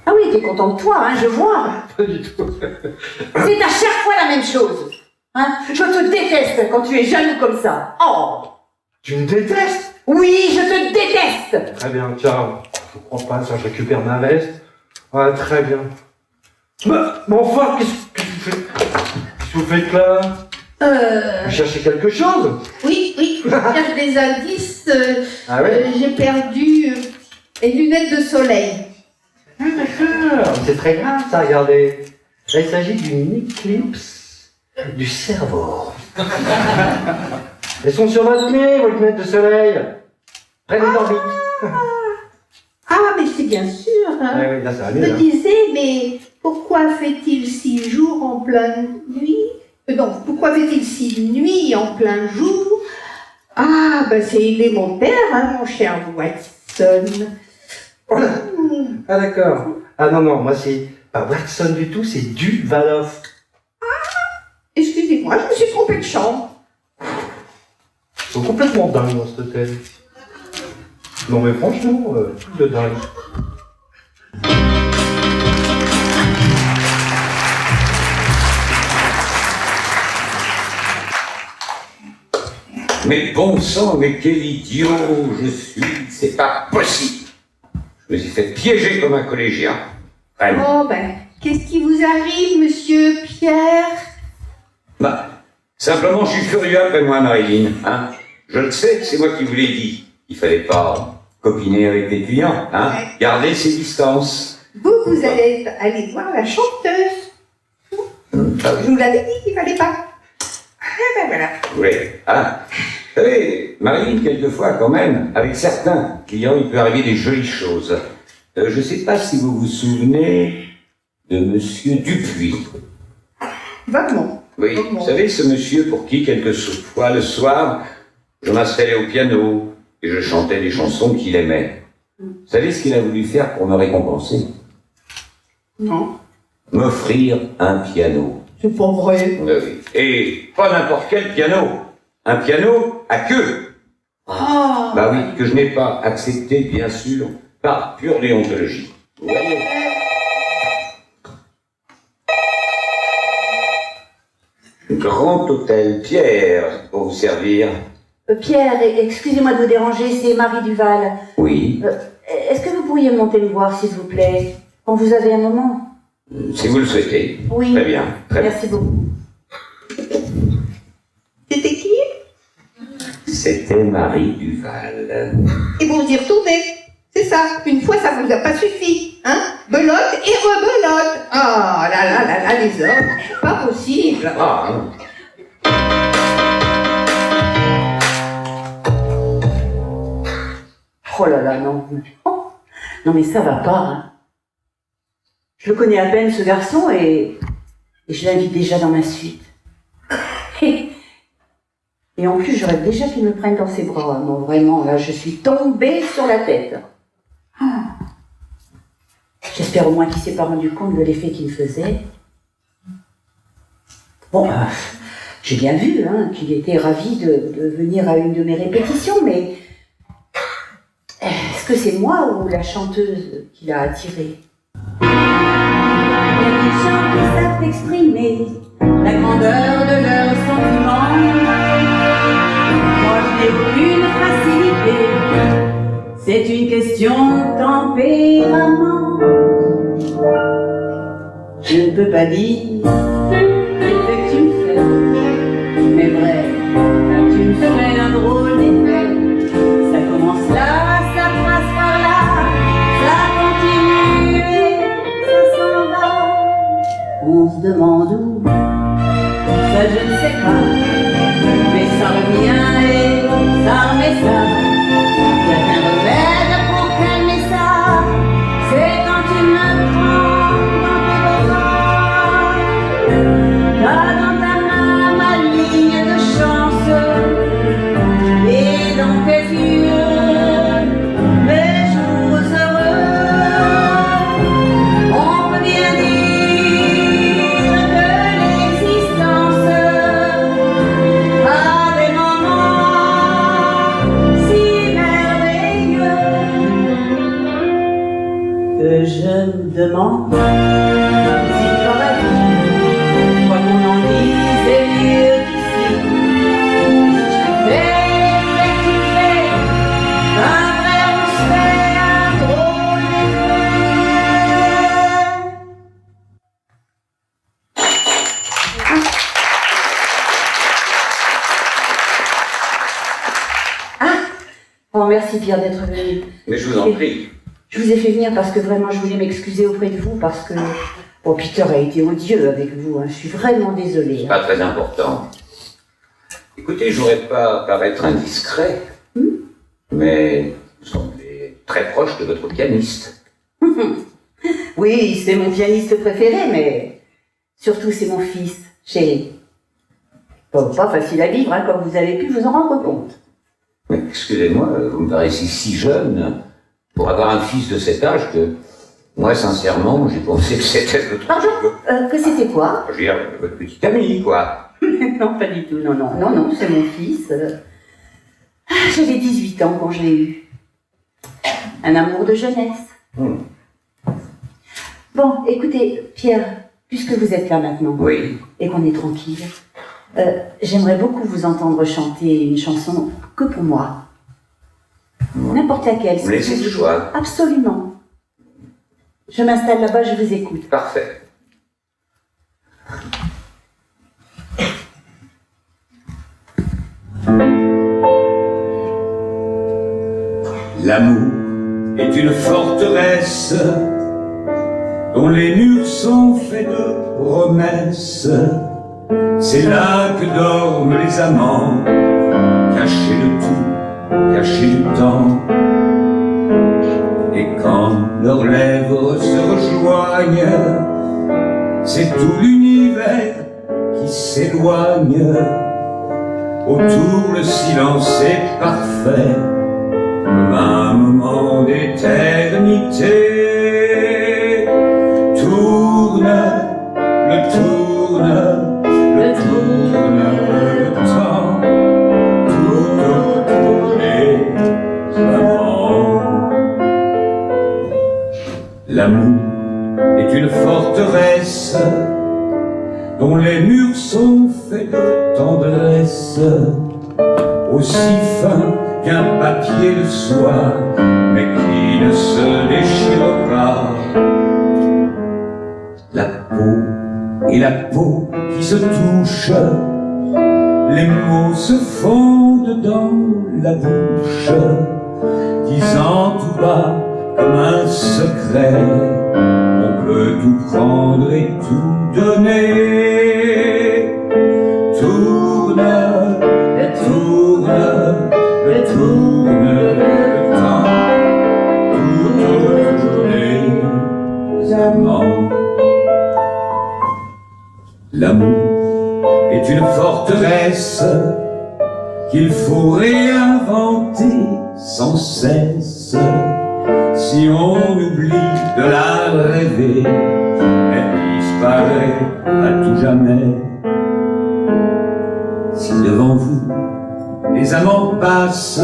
Ah oui, t'es content de toi, hein, je vois. Pas du tout. C'est à chaque fois la même chose. Hein. Je te déteste quand tu es jaloux comme ça. Oh. Tu me détestes? Oui, je te déteste. Très bien, tiens, je crois pas, ça, je récupère ma veste. Ouais, très bien. Mais enfin, qu'est-ce que vous faites là? Vous cherchez quelque chose? Oui, je cherche des indices. Ah ouais? J'ai perdu les lunettes de soleil. Ah d'accord, c'est très grave ça, regardez. Là, il s'agit d'une éclipse du cerveau. Elles sont sur votre nez, vos lunettes de soleil. Prenez l'orbite. Ah, mais c'est bien sûr. Hein. Oui, là, ça va Je mieux. me Là. disais, mais pourquoi fait-il 6 jours en pleine nuit? Non, pourquoi fait-il 6 nuits en plein jour? Ah, ben c'est élémentaire, hein, mon cher Watson. Ah d'accord. Ah non, moi c'est pas Watson du tout, c'est Duvaloff. Excusez-moi, je me suis trompée de chambre. Ils sont complètement dingues dans cet hôtel. Non mais franchement, truc de dingue. Mais bon sang, mais quel idiot je suis, c'est pas possible. Je me suis fait piéger comme un collégien. Vraiment. Oh, ben, qu'est-ce qui vous arrive, monsieur Pierre? Bah, simplement, je suis furieux après moi, Marilyn. Hein. Je le sais, c'est moi qui vous l'ai dit. Il fallait pas copiner avec des clients, hein. Ouais. Garder ses distances. Vous allez aller voir la chanteuse. Ah Je vous l'avais dit qu'il fallait pas. Ah, ben voilà. oui. Ah. Vous savez, Marilyn, quelquefois, quand même, avec certains clients, il peut arriver des jolies choses. Je ne sais pas si vous vous souvenez de Monsieur Dupuis. Vaguement. Oui, Vaguement. vous savez, ce monsieur pour qui, quelquefois, le soir, je m'installais au piano et je chantais des chansons qu'il aimait. Vous savez ce qu'il a voulu faire pour me récompenser? Non, M'offrir un piano. c'est pas vrai. Oui. Et pas n'importe quel piano. Un piano à queue. Ah, Bah oui, que je n'ai pas accepté, bien sûr, par pure déontologie. Vous voyez? Grand hôtel Pierre, pour vous servir. Pierre, excusez-moi de vous déranger, c'est Marie Duval. Oui, Est-ce que vous pourriez monter me voir, s'il vous plaît, quand vous avez un moment? si vous le souhaitez. Oui. Très bien, très bien. Merci beaucoup. c'était qui? C'était Marie Duval. Et vous y retournez. C'est ça. Une fois, ça vous a pas suffi. Hein? Belote et rebelote. Ah là là là là, les hommes. Pas possible. Ah, hein. Oh là là, non. Oh, non mais ça va pas. Hein. Je le connais à peine ce garçon et je l'invite déjà dans ma suite. Et en plus, je rêve déjà qu'il me prenne dans ses bras. Non, vraiment, là, je suis tombée sur la tête. J'espère au moins qu'il s'est pas rendu compte de l'effet qu'il me faisait. Bon, j'ai bien vu hein, qu'il était ravi de venir à une de mes répétitions, mais est-ce que c'est moi ou la chanteuse qui l'a attiré? Il y a des gens qui savent exprimer la grandeur de leurs sentiments. Moi, je n'ai aucune facilité. C'est une question de tempérament. Je ne peux pas dire l'effet que tu me fais, mais vrai, tu me fais un drôle d'effet. Ça commence là, ça passe par là, ça continue et ça s'en va. On se demande où, ça je ne sais pas, mais ça revient et ça remet ça. Il y a qu'un remède pour calmer ça, c'est quand tu me prends dans tes bras. T'as dans ta main ma ligne de chance, et dans tes yeux mes jours heureux. On peut bien dire que l'existence a des moments si merveilleux que je me demande si dans la vie, quoi qu'on en dise est mieux qu'ici. Je fais l'effet que tu fais, un vrai on se fait un drôle d'effet. Oh, merci Pierre d'être venu. Mais je vous en prie. Je vous ai fait venir parce que vraiment je voulais m'excuser auprès de vous parce que bon, Peter a été odieux avec vous. Hein. Je suis vraiment désolée. Hein. Pas très important. Écoutez, je voudrais pas paraître indiscret, mais vous semblez très proche de votre pianiste. Oui, c'est mon pianiste préféré, mais surtout c'est mon fils, chéri. Bon, pas facile à vivre, hein, comme vous avez pu vous en rendre compte. Mais excusez-moi, vous me paraissez si jeune pour avoir un fils de cet âge que, moi, sincèrement, j'ai pensé que c'était votre... Pardon que c'était quoi? Je veux dire, votre petit ami, quoi. Non, pas du tout, non, non, non, non, c'est mon fils. J'avais 18 ans quand je l'ai eu. Un amour de jeunesse. Bon, écoutez, Pierre, puisque vous êtes là maintenant, Oui. et qu'on est tranquille, j'aimerais beaucoup vous entendre chanter une chanson que pour moi. N'importe laquelle. Vous laissez le choix. Absolument. Je m'installe là-bas, je vous écoute. Parfait. L'amour est une forteresse dont les murs sont faits de promesses. C'est là que dorment les amants, cachés de tout, cachés du temps. Et quand leurs lèvres se rejoignent, c'est tout l'univers qui s'éloigne. Autour le silence est parfait, comme un moment d'éternité. Tourne, le tourne, le tourne, le temps, tout autour des amants. L'amour est une forteresse dont les murs sont faits de tendresse, aussi fin qu'un papier de soie, mais qui ne se déchire pas. La peau et la peau qui se touchent, les mots se fondent dans la bouche, disant tout bas comme un secret, on peut tout prendre et tout donner. Tourne, tourne, tourne le temps. L'amour est une forteresse qu'il faut réinventer sans cesse. Si on oublie de la rêver, elle disparaît à tout jamais. Si devant vous les amants passent,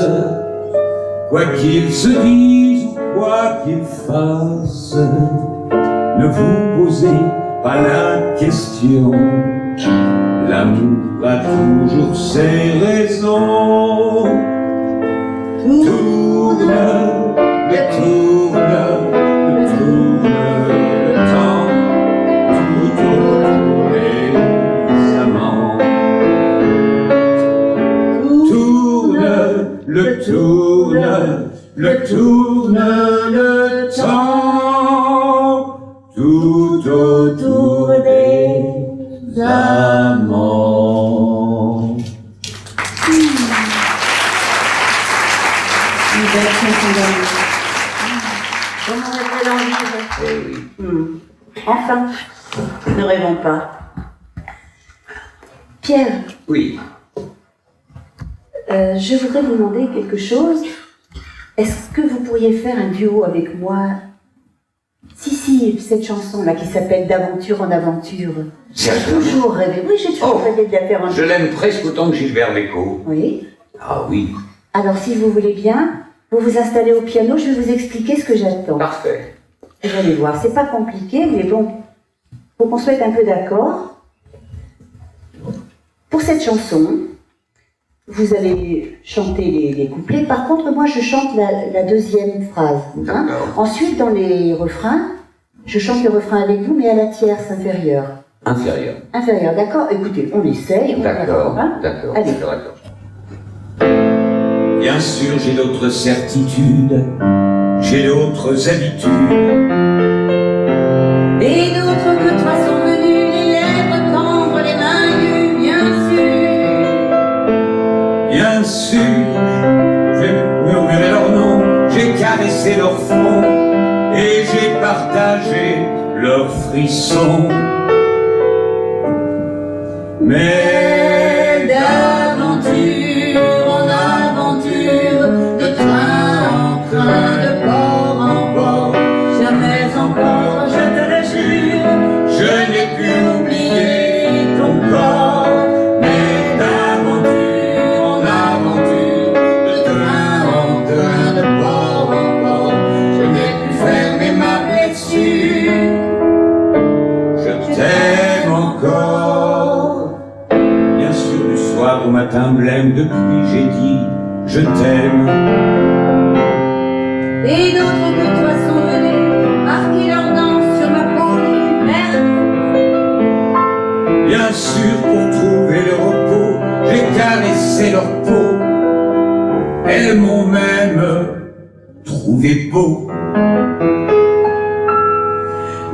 quoi qu'ils se disent ou quoi qu'ils fassent, ne vous posez pas la question. L'amour a toujours ses raisons. Tourne, le temps, tout autour des amants. Tourne, le temps, tout autour des amants. Une belle chanson d'amour. On aurait fait l'envie. Eh oui. Enfin, ne rêvons pas. Pierre, Oui. je voudrais vous demander quelque chose. Est-ce que vous pourriez faire un duo avec moi? Si, cette chanson-là qui s'appelle D'aventure en aventure. J'ai Sérieusement? toujours rêvé. Oui, j'ai toujours Oh. rêvé de la faire en Je l'aime presque autant que Gilbert Bécaud. Oui. Ah oui, Alors, si vous voulez bien, vous vous installez au piano, je vais vous expliquer ce que j'attends. parfait. Vous allez voir, c'est pas compliqué, mais bon, faut qu'on se mette un peu d'accord. Pour cette chanson, vous allez chanter les couplets. Par contre, moi, je chante la deuxième phrase. hein. D'accord. Ensuite, dans les refrains, je chante le refrain avec vous, mais à la tierce inférieure. Inférieur. Inférieure, d'accord? Écoutez, on essaye. On D'accord, verra, hein. d'accord, Allez. d'accord. Bien sûr, j'ai d'autres certitudes, j'ai d'autres habitudes. Et d'autres que toi sont venus, les lèvres tendres, les mains nues, bien sûr. Bien sûr, j'ai murmuré leur nom, j'ai caressé leur front et j'ai partagé leurs frissons. Mais D'aventure en aventure, de train en train, de port en port, jamais encore, je te le jure, je n'ai pu oublier ton corps. Mais d'aventure en aventure, de train en train, de port en port, je n'ai pu fermer ma blessure. je t'aime encore. Bien sûr, du soir au matin blême, depuis j'ai dit je t'aime. Et d'autres que toi sont venus, marquer leur danse sur ma peau humaine. Bien sûr, pour trouver le repos, j'ai caressé leur peau. Elles m'ont même trouvé beau.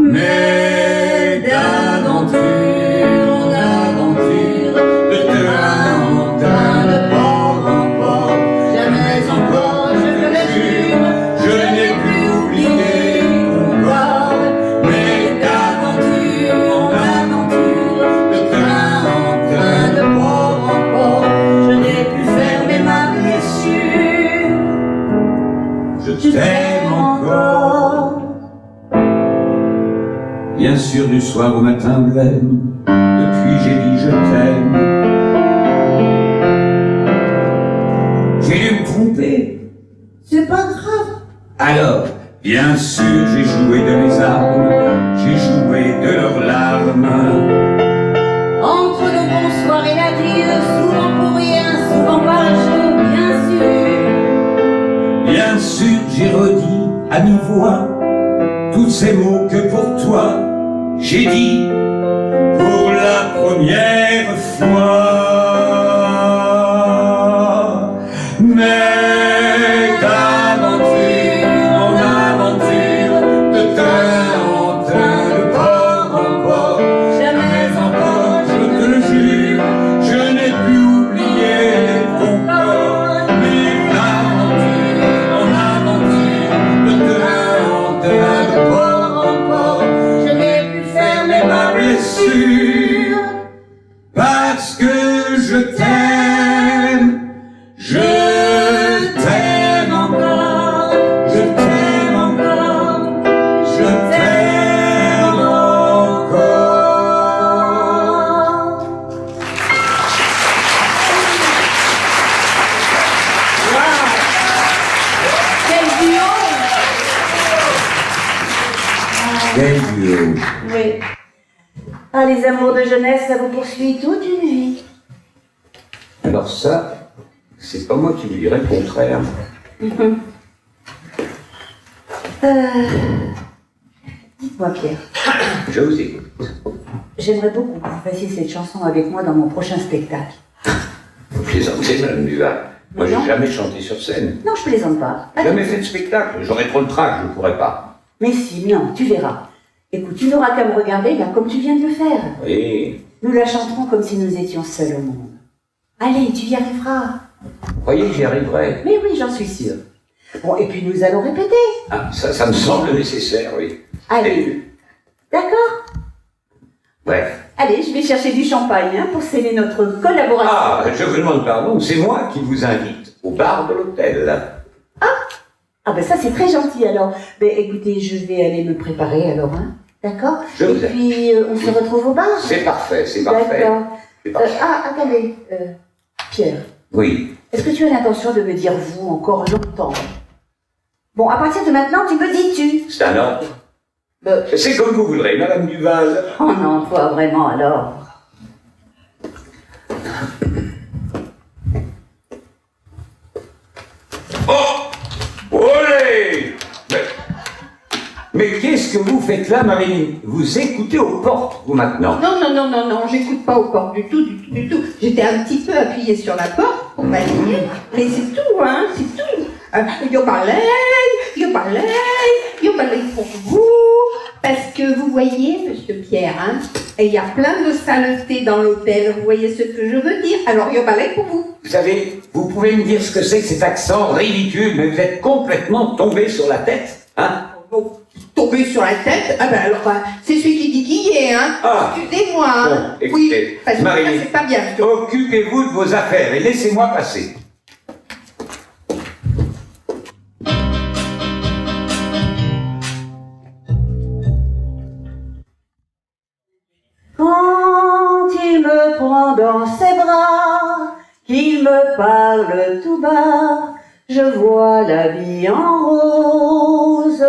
Mais d'aventure en aventure, de train en train, de port en port, Jamais encore, je te le jure, je n'ai pu oublier ton corps. mais d'aventure en aventure, de train en train, de port en port, je n'ai pu fermer ma blessure. Je t'aime encore. Bien sûr, du soir au matin blême, depuis j'ai dit je t'aime. J'ai dû me tromper. C'est pas grave. Alors, bien sûr, j'ai joué de mes armes, j'ai joué de leurs larmes. Entre le bonsoir et l'adieu, souvent pour rien, souvent par jeu, bien sûr. Bien sûr, j'ai redit à mi-voix tous ces mots que pour toi j'ai dit pour la première fois. Mais d'aventure en aventure, de train en train, de port en port, jamais encore, je te le jure, je n'ai pu oublier ton corps. Mais d'aventure en aventure, de train en train, de port en port, Je n'ai pu fermer ma blessure. Quel duo. Oui. Ah, les amours de jeunesse, ça vous poursuit toute une vie. Alors ça, c'est pas moi qui vous dirais le contraire. Dites-moi, Pierre, Je vous écoute. j'aimerais beaucoup que vous fassiez cette chanson avec moi dans mon prochain spectacle. Vous plaisantez, Madame Duval. Moi, j'ai Non. jamais chanté sur scène. Non, je plaisante pas. Allez. Jamais fait de spectacle. J'aurais trop le trac, je ne pourrais pas. Mais si, non, tu verras. Écoute, tu n'auras qu'à me regarder là, comme tu viens de le faire. Oui. Nous la chanterons comme si nous étions seuls au monde. Allez, tu y arriveras. Vous croyez que j'y arriverai? Mais oui, j'en suis sûre. Bon, et puis nous allons répéter. Ah, ça me semble nécessaire, oui. Allez. D'accord? Bref. Allez, je vais chercher du champagne hein, pour sceller notre collaboration. Ah, je vous demande pardon, c'est moi qui vous invite au bar de l'hôtel. Ah ben ça c'est très gentil alors. Ben écoutez, je vais aller me préparer alors, hein. D'accord? Je Et vous aime. puis on se retrouve au bar. C'est parfait, c'est parfait. D'accord. C'est parfait. Attendez, Pierre, Oui. est-ce que tu as l'intention de me dire vous encore longtemps? Bon, à partir de maintenant, tu me dis tu. C'est un ordre. Ben, C'est comme vous voudrez, Madame Duval. oh non, toi vraiment alors. Oh! Olé! Mais qu'est-ce que vous faites là, Marie? Vous écoutez aux portes, vous, maintenant? Non, j'écoute pas aux portes du tout. J'étais un petit peu appuyée sur la porte pour valider, mais c'est tout, hein, c'est tout. Yo balai pour vous, parce que vous voyez, Monsieur Pierre, hein, et il y a plein de saletés dans l'hôtel, vous voyez ce que je veux dire, alors yo balai pour vous. Vous savez, vous pouvez me dire ce que c'est que cet accent ridicule, mais vous êtes complètement tombé sur la tête, hein? Bon, tomber sur la tête, ah ben alors, c'est celui qui dit qui y est, hein. Ah. Excusez-moi, hein. Bon, écoutez, oui, parce que ça, Marie, c'est pas bien. occupez-vous de vos affaires et laissez-moi passer. Quand il me prend dans ses bras, qu'il me parle tout bas, je vois la vie en rose.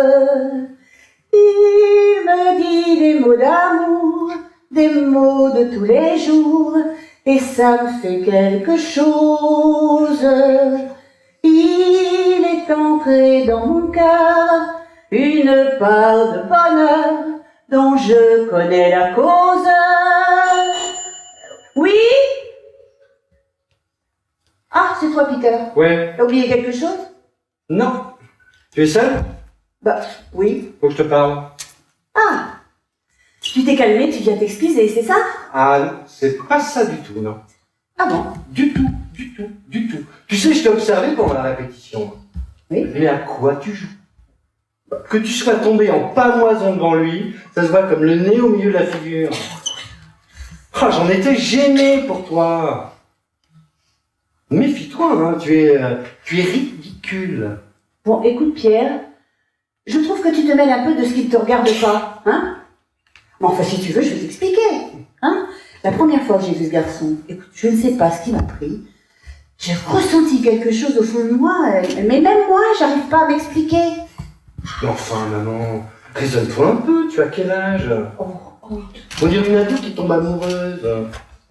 Il me dit des mots d'amour, des mots de tous les jours, et ça me fait quelque chose. Il est entré dans mon cœur une part de bonheur dont je connais la cause. Oui? Ah, c'est toi, Peter. Ouais. T'as oublié quelque chose? Non. Tu es seul? Bah, oui. Faut que je te parle. Ah! Tu t'es calmé, tu viens t'excuser, c'est ça? Ah non, c'est pas ça du tout, non. Ah bon? Du tout. Tu sais, je t'ai observé pendant la répétition. Oui. Mais à quoi tu joues? Que tu sois tombé en pamoison devant lui, ça se voit comme le nez au milieu de la figure. Ah, j'en étais gêné pour toi. Méfie-toi, hein, tu es ridicule. Bon, écoute, Pierre, je trouve que tu te mêles un peu de ce qui ne te regarde pas, hein? Mais enfin, si tu veux, je vais t'expliquer, hein? La première fois que j'ai vu ce garçon, écoute, je ne sais pas ce qui m'a pris. J'ai ressenti quelque chose au fond de moi, mais même moi, j'arrive pas à m'expliquer. Mais enfin, maman, raisonne-toi un peu, tu as quel âge? Oh. On dirait une adulte qui tombe amoureuse.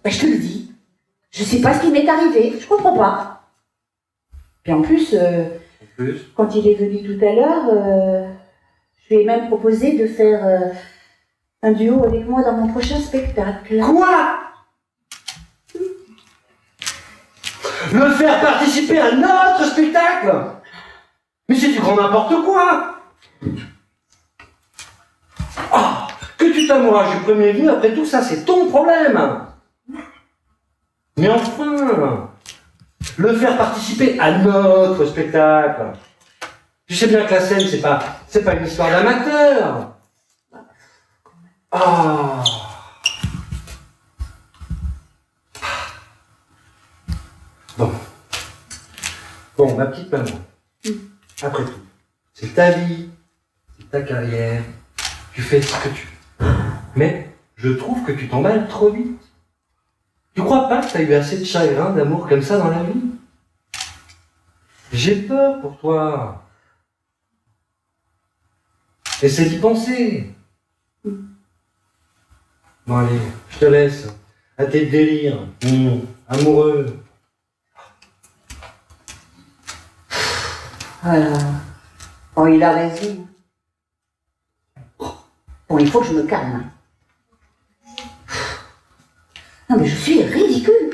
Ben, je te le dis. Je sais pas ce qui m'est arrivé, je comprends pas. Puis en plus, En plus. quand il est venu tout à l'heure, je lui ai même proposé de faire un duo avec moi dans mon prochain spectacle. Quoi? Me faire participer à notre spectacle? Mais c'est du grand n'importe quoi! Ah, que tu t'amourages du premier venu, après tout ça, c'est ton problème! Mais enfin, le faire participer à notre spectacle. Tu sais bien que la scène, c'est pas une histoire d'amateur. Ah. Bon, ma petite maman. Après tout, c'est ta vie, c'est ta carrière. Tu fais ce que tu veux. Mais je trouve que tu t'emballes trop vite. Tu crois pas que t'as eu assez de chagrin, d'amour comme ça dans la vie? J'ai peur pour toi. Essaie d'y penser. Bon allez, je te laisse. À tes délires. Amoureux. Voilà. Bon, il a raison. Bon, il faut que je me calme. Non, mais je suis ridicule.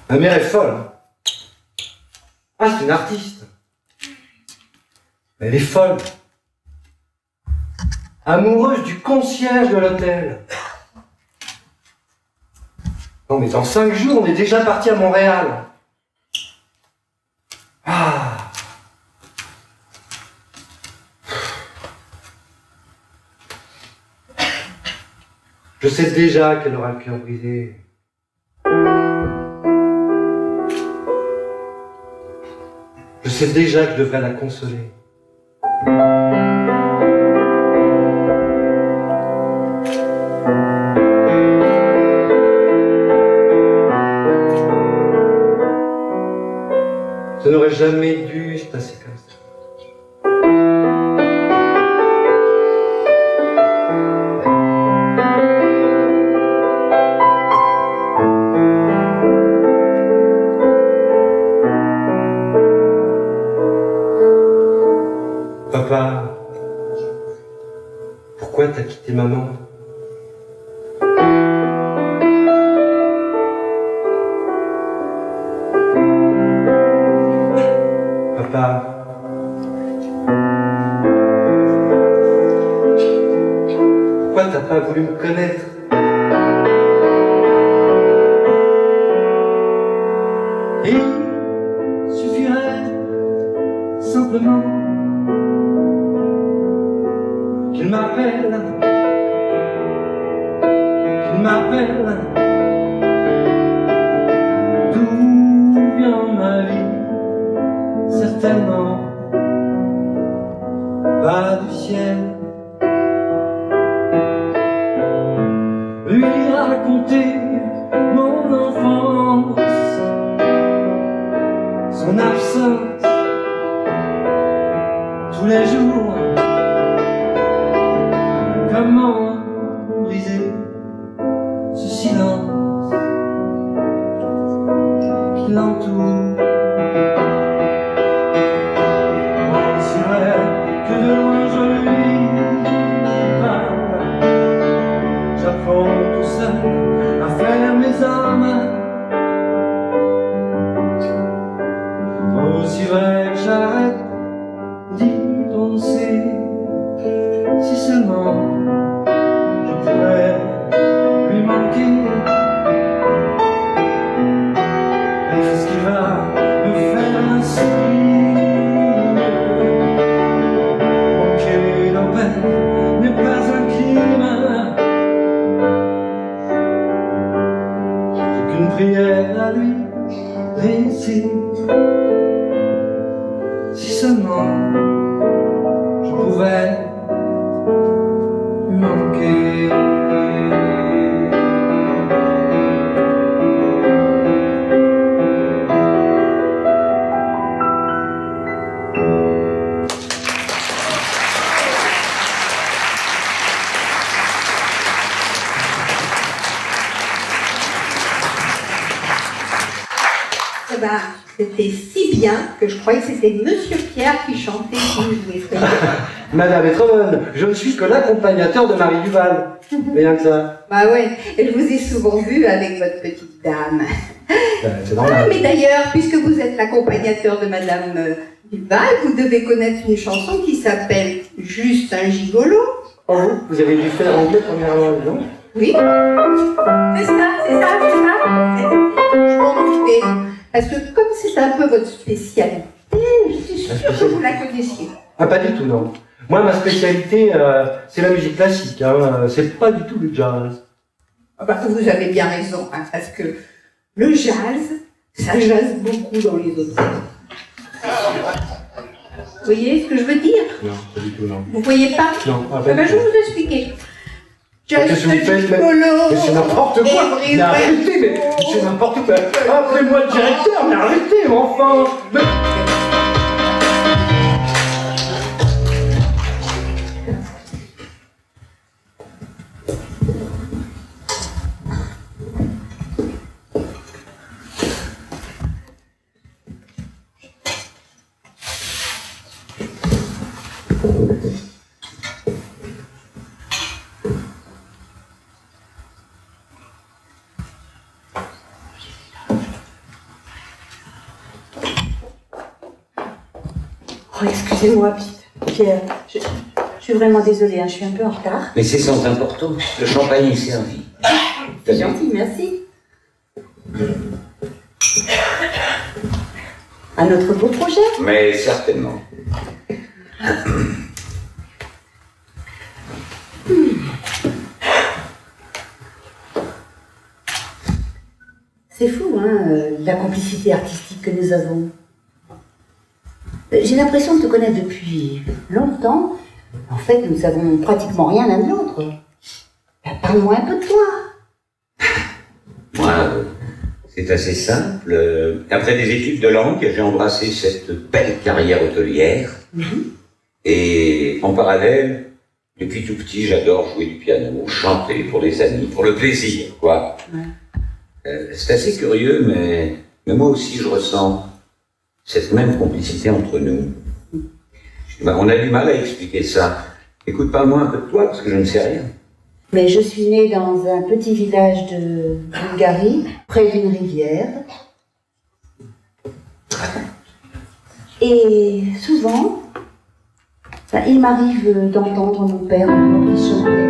Ma mère est folle. Ah, c'est une artiste. Elle est folle. Amoureuse du concierge de l'hôtel. Non, mais dans 5 jours, on est déjà parti à Montréal. Ah. Je sais déjà qu'elle aura le cœur brisé. Je sais déjà que je devrais la consoler. Ça n'aurait jamais dû se passer comme ça. Papa, pourquoi t'as quitté maman? Papa, pourquoi t'as pas voulu me connaître? Il suffirait simplement qu'il m'appelle, d'où vient ma vie, certainement pas du ciel. Lui raconter mon enfance, son absence, tous les jours. Comment briser ce silence qui l'entoure? Oh, c'est vrai que de loin je lui parle. J'apprends tout seul à faire mes armes. Oh, c'est vrai que j'arrête d'y penser. Si seulement je pourrais lui manquer. Et qu'est-ce qui va me faire un signe? Manquer leur peine n'est pas un crime. C'est qu'une prière à lui dresser. Si seulement je pouvais lui manquer. Eh ben, c'était si bien que je croyais que c'était Monsieur Pierre qui chantait, qui jouait. Madame est trop bonne. Je ne suis que l'accompagnateur de Marie Duval. Rien que ça. Bah ouais, elle vous est souvent vue avec votre petite dame. C'est Ah, normal. mais d'ailleurs, puisque vous êtes l'accompagnateur de Madame Duval, vous devez connaître une chanson qui s'appelle Juste un gigolo. Oh, vous avez dû faire anglais premièrement, non? Oui. C'est ça. Je m'en doutais. Parce que comme c'est un peu votre spécialité, je suis sûre que vous la connaissiez. Ah, pas du tout, non. Moi, ma spécialité, c'est la musique classique. Hein. C'est pas du tout le jazz. Ah bah, vous avez bien raison, hein, parce que le jazz, ça jazz beaucoup dans les hôtels. Vous voyez ce que je veux dire? Non, pas du tout, non. Vous voyez pas? Non, Ah ben, je vais vous expliquer. Qu'est-ce que vous faites, mais c'est n'importe quoi. Mais arrêtez, mais c'est n'importe quoi. Appelez-moi le directeur, mais arrêtez, enfin. Mais... Oh, excusez-moi, Pierre. Je suis vraiment désolée, hein, je suis un peu en retard. Mais c'est sans importance, le champagne est servi. C'est gentil, merci. Un autre beau projet? Mais certainement. C'est fou, hein, la complicité artistique que nous avons. J'ai l'impression de te connaître depuis longtemps. En fait, nous savons pratiquement rien l'un de l'autre. Parle-moi un peu de toi. Moi, c'est assez simple. Après des études de langue, j'ai embrassé cette belle carrière hôtelière. Et en parallèle, depuis tout petit, j'adore jouer du piano, chanter pour les amis, pour le plaisir, quoi. C'est assez curieux, mais moi aussi, je ressens cette même complicité entre nous. On a du mal à expliquer ça. Écoute, parle-moi un peu de toi, parce que je ne sais rien. Mais je suis née dans un petit village de Bulgarie, près d'une rivière. Et souvent, il m'arrive d'entendre mon père qui chantait.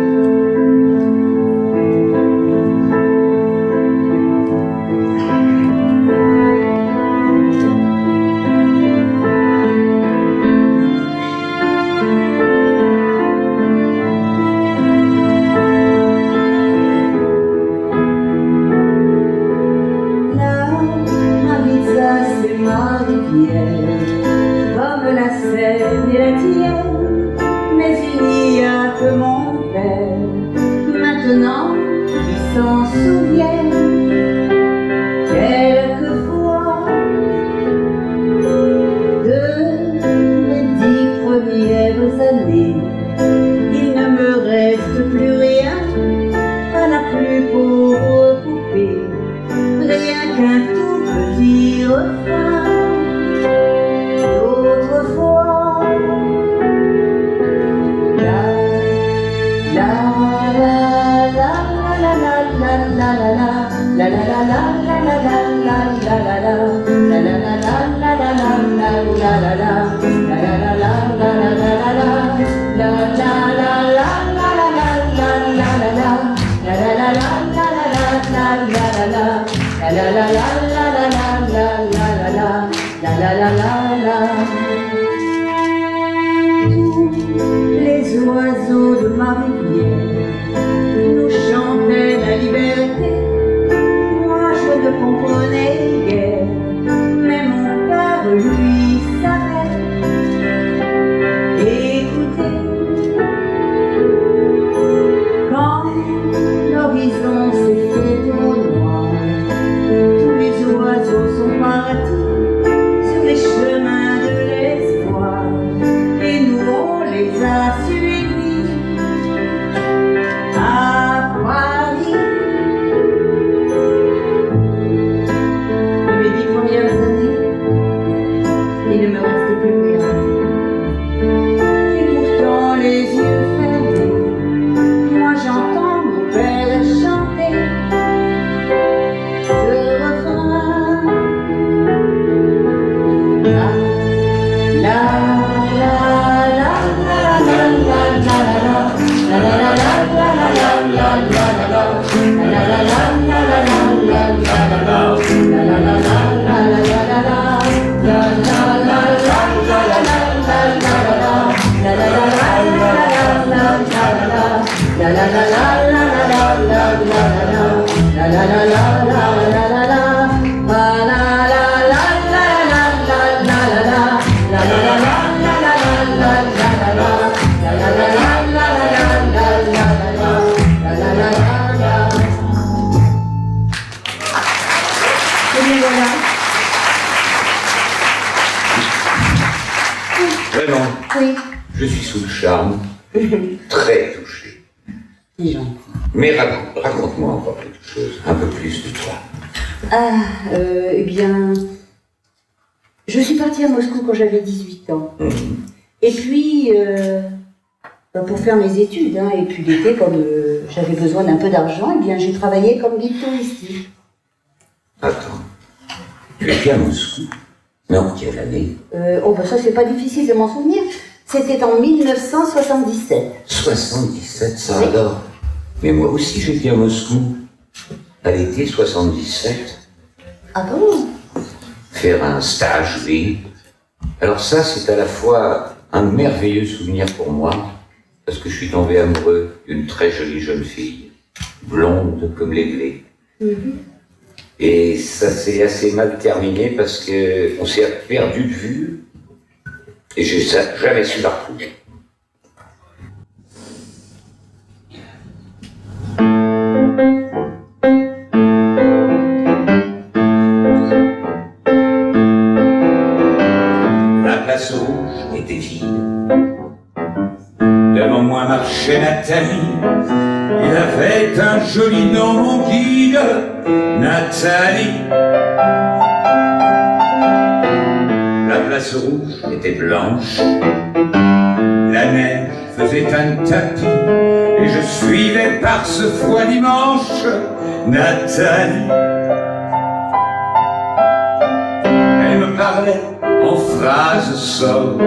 Les oiseaux de ma rivière nous chantaient la liberté. Moi je ne comprenais guère, mais mon père lui savait. Écoutez, quand l'horizon s'est fait au noir, tous les oiseaux sont partis sur les chemins de l'espoir, et nous on les a suivis à Paris. Mes 10 premières années, il ne me restait plus rien, et pourtant les yeux fermés, moi j'entends mon père chanter ce refrain. La sous le charme, très touché. C'est gentil. Mais raconte-moi encore quelque chose, un peu plus de toi. Eh bien, je suis partie à Moscou quand j'avais 18 ans. Et puis, pour faire mes études, hein, et puis l'été, comme j'avais besoin d'un peu d'argent, eh bien, j'ai travaillé comme guide touristique. Attends, tu étais à Moscou? Mais en quelle année? Ça, c'est pas difficile de m'en souvenir. C'était en 1977. 77, ça Oui. alors? Mais moi aussi, j'étais à Moscou. À l'été 77. Ah bon? Faire un stage, oui. Alors ça, c'est à la fois un merveilleux souvenir pour moi, parce que je suis tombé amoureux d'une très jolie jeune fille, blonde comme les blés. Et ça s'est assez mal terminé parce qu'on s'est perdu de vue et j'ai jamais su la retrouver. La place rouge était vide. Devant moi marchait Nathalie. Il avait un joli nom, mon guide, Nathalie. La place rouge était blanche. La neige faisait un tapis. Et je suivais par ce froid dimanche Nathalie. Elle me parlait en phrases sobres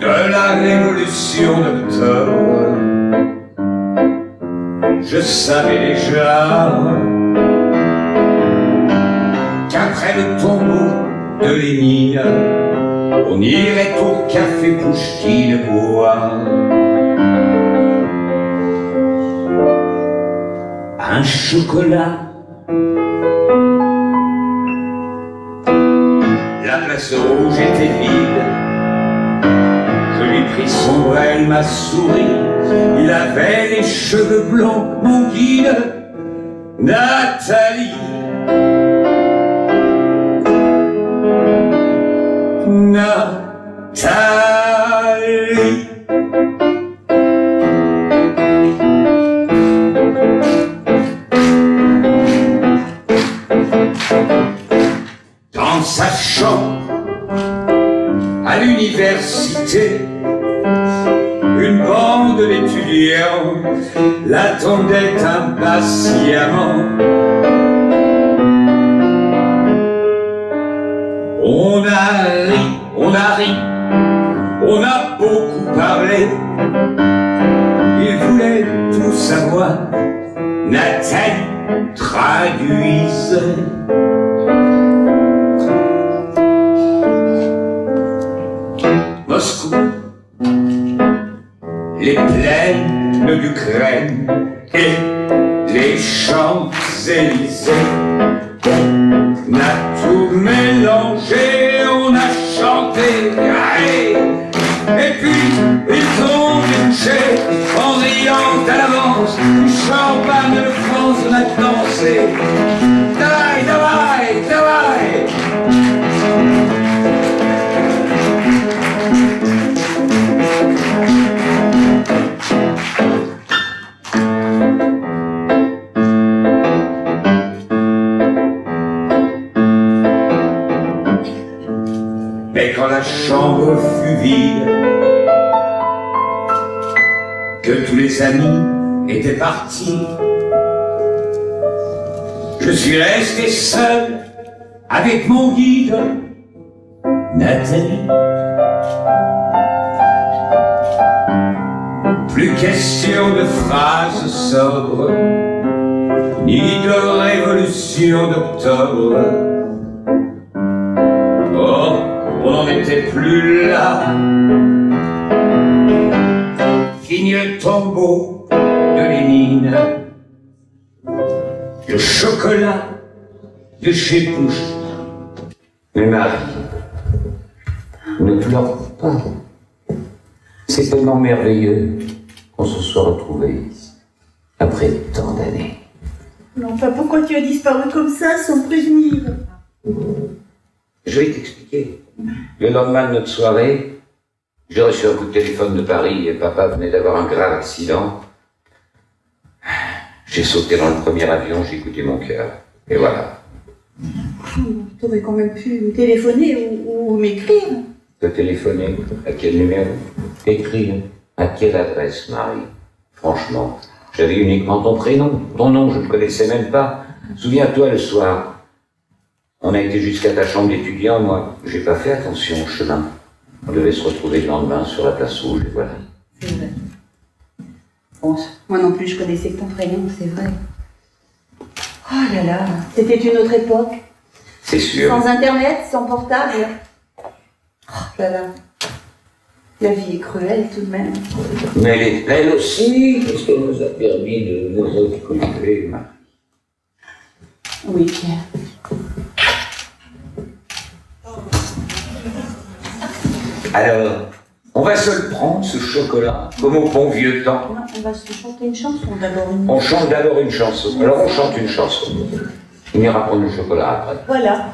de la révolution d'octobre. Je savais déjà qu'après le tombeau de Lénine, on irait au café Pouchkine boire un chocolat. La place rouge était vide. Je lui pris son bras, elle m'a souri. Il avait les cheveux blonds, mon guide, Nathalie. Nathalie. Dans sa chambre, à l'université, une bande d'étudiants l'attendait impatiemment. On a ri, on a ri, on a beaucoup parlé. Il voulait tout savoir, Nathalie traduisait. Moscou, les plaines d'Ukraine et les Champs-Élysées. On a tout mélangé, on a chanté, allez. Et puis ils ont débouché en riant à l'avance du champagne de France, on a dansé. Davai, davai, davai. Mais quand la chambre fut vide, que tous les amis étaient partis, je suis resté seul avec mon guide, Nathalie. Plus question de phrases sobres, ni de révolution d'octobre. Oh, on n'en était plus là. Fini le tombeau de Lénine, le chocolat de chez Pouchkine. Mais Marie, ne pleure pas. C'est tellement merveilleux qu'on se soit retrouvés après tant d'années. Non, enfin, pourquoi tu as disparu comme ça sans prévenir? Je vais t'expliquer. Le lendemain de notre soirée, J'ai reçu un coup de téléphone de Paris et papa venait d'avoir un grave accident. J'ai sauté dans le premier avion, j'ai écouté mon cœur. Et voilà. Tu aurais quand même pu me téléphoner ou m'écrire. Te téléphoner? À quel numéro? Écrire? À quelle adresse, Marie? Franchement, j'avais uniquement ton prénom. Ton nom, je ne connaissais même pas. Souviens-toi, le soir, on a été jusqu'à ta chambre d'étudiant, moi. J'ai pas fait attention au chemin. On devait se retrouver le lendemain sur la place rouge, et voilà. C'est vrai. Bon, moi non plus, je connaissais que ton prénom, c'est vrai. Oh là là, c'était une autre époque. C'est sûr. Sans internet, sans portable. Oh là là. La vie est cruelle tout de même. Mais elle est belle aussi, parce qu'elle nous a permis de nous retrouver, Marie. Oui, Pierre. Alors, on va se le prendre, ce chocolat, comme au bon vieux temps. Non, on va se chanter une chanson d'abord. On chante d'abord une chanson. Alors on chante une chanson. On ira prendre le chocolat après. Voilà.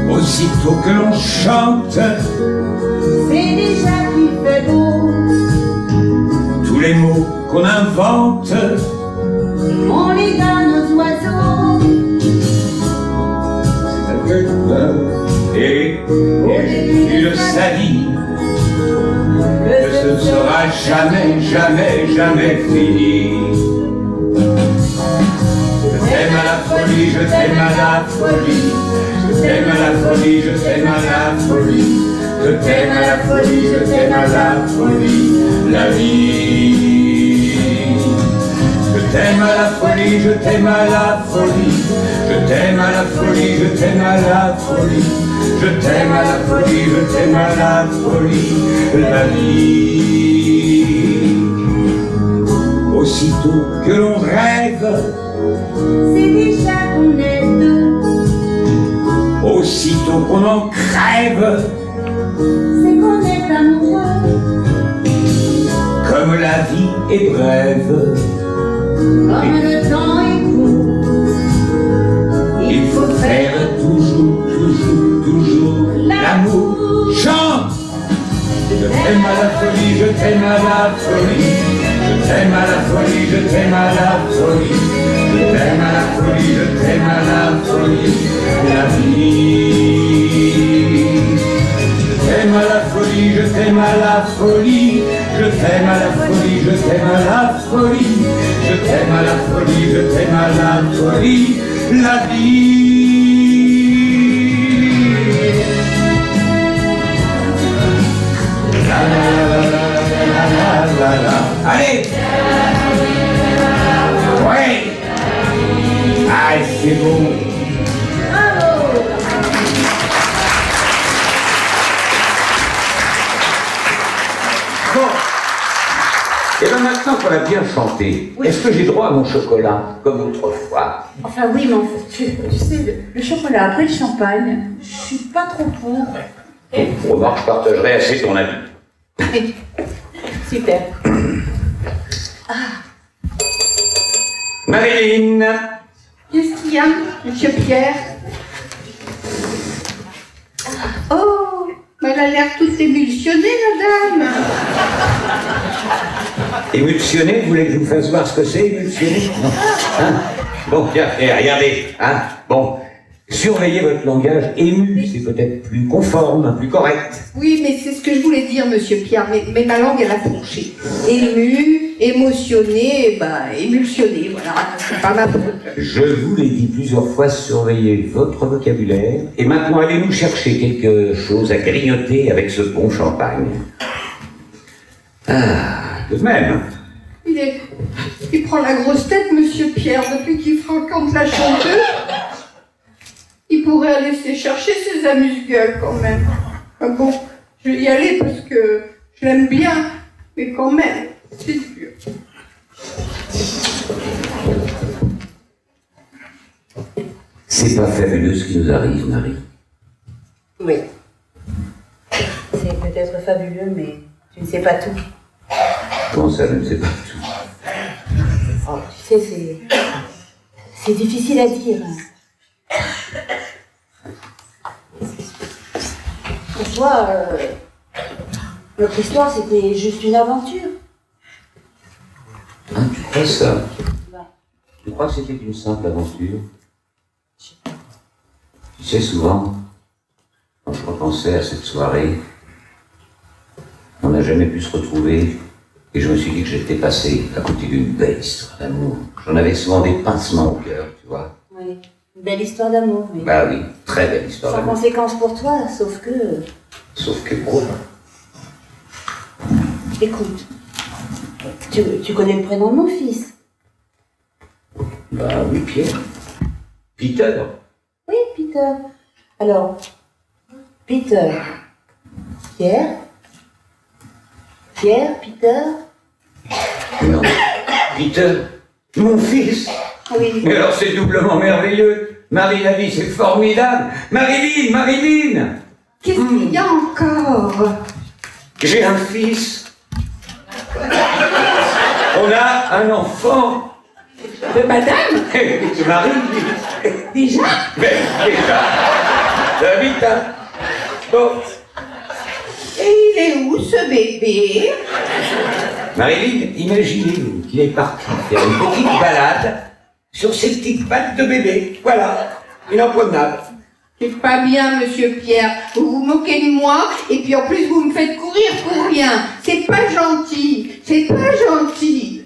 Aussitôt que l'on chante, C'est déjà qu'il fait beau. tous les mots qu'on invente, On les donne aux oiseaux. et tu le salis, que ce ne sera jamais, jamais, jamais fini. Je t'aime à la folie, je t'aime à la folie, je t'aime à la folie, je t'aime à la folie, je t'aime à la folie, je t'aime à la folie, la vie. Je t'aime à la folie, je t'aime à la folie, je t'aime à la folie, je t'aime à la folie, je t'aime à la folie, je t'aime à la folie, la vie. Aussitôt que l'on rêve, C'est déjà qu'on est deux. aussitôt qu'on en crève, C'est qu'on est amoureux. comme la vie est brève, Comme le temps est court. il faut faire toujours, toujours, toujours l'amour. Chante! Je t'aime à la folie, je t'aime à la folie, je t'aime à la folie, je t'aime à la folie, je t'aime à la folie, je t'aime à la folie, la vie. Je t'aime à la folie, je t'aime à la folie, je t'aime à la folie, je t'aime à la folie, je t'aime à la folie, je t'aime à la folie, la vie. La la la la la la la la. Allez! Ouais! Ah, c'est beau! Bon. Et bien maintenant qu'on a bien chanté, est-ce que j'ai droit à mon chocolat, comme autrefois? Enfin oui, mais en fait, tu sais, le chocolat après le champagne, je suis pas trop pour. Remarque, je partagerai assez ton avis. Super. Marilyn! Qu'est-ce qu'il y a, monsieur Pierre? Oh, mais elle a l'air toute émulsionnée, la dame. Émulsionné, vous voulez que je vous fasse voir ce que c'est, émulsionné? Non. Hein? Bon, tiens, regardez, hein? Bon, surveillez votre langage ému, c'est peut-être plus conforme, plus correct. Oui, mais c'est ce que je voulais dire, monsieur Pierre, mais ma langue, elle a fourché. Ému, émotionné, émulsionné, voilà, c'est pas ma faute. Je vous l'ai dit plusieurs fois, surveillez votre vocabulaire. Et maintenant, allez nous chercher quelque chose à grignoter avec ce bon champagne. Ah, tout de même. Il prend la grosse tête, monsieur Pierre, depuis qu'il fréquente la chanteuse. Il pourrait aller se chercher ses amuse-gueules, quand même. Ah bon, je vais y aller parce que je l'aime bien, mais quand même, c'est dur. C'est pas fabuleux ce qui nous arrive, Marie. Oui. C'est peut-être fabuleux, mais tu ne sais pas tout. Comment ça, je ne sais pas tout. Oh, tu sais, c'est difficile à dire. Pour toi, notre histoire, c'était juste une aventure. Hein, tu crois ça? Ouais. Tu crois que c'était une simple aventure? Tu sais, souvent, quand je repensais à cette soirée, on n'a jamais pu se retrouver, et je me suis dit que j'étais passé à côté d'une belle histoire d'amour. J'en avais souvent des pincements au cœur, tu vois. Oui, une belle histoire d'amour. Mais Bah oui, très belle histoire sans d'amour. conséquence pour toi, sauf que... Sauf que gros. Écoute, tu connais le prénom de mon fils? Bah oui, Pierre. Peter. Oui, Peter. Alors, Peter, Pierre, Peter. Non. Peter, mon fils. Oui. Mais alors c'est doublement merveilleux. Marie, la vie, c'est formidable. Marilyn. Qu'est-ce qu'il y a encore? J'ai un fils. On a un enfant. Madame? Tu Marie. Déjà? Mais déjà. Ça vite, hein. Bon. Et il est où ce bébé? Marilyn, imaginez qu'il est parti faire une petite balade sur ses petites pattes de bébé. Voilà. Une empromenade. C'est pas bien, monsieur Pierre. Vous vous moquez de moi, et puis en plus vous me faites courir pour rien. C'est pas gentil. C'est pas gentil.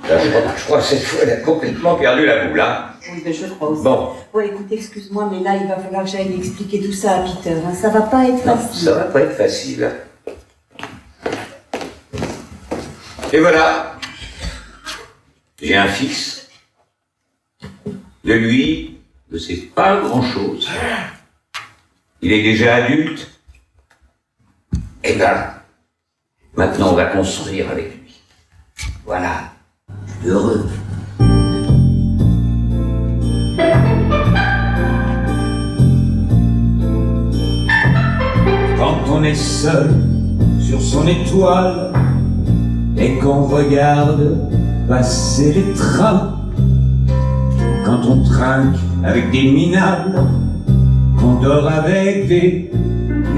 Là, je crois que cette fois, elle a complètement perdu la boule, hein. Oui, ben je crois aussi. Bon. Ouais, écoute, excuse-moi, mais là, il va falloir que j'aille expliquer tout ça à Peter. Hein. Ça va pas être Non, facile. ça va pas être facile. Et voilà. J'ai un fils. De lui, je ne sais pas grand-chose. Il est déjà adulte. Eh ben, maintenant on va construire avec lui. Voilà. Heureux. Quand on est seul sur son étoile et qu'on regarde passer les trains, quand on trinque avec des minables, qu'on dort avec des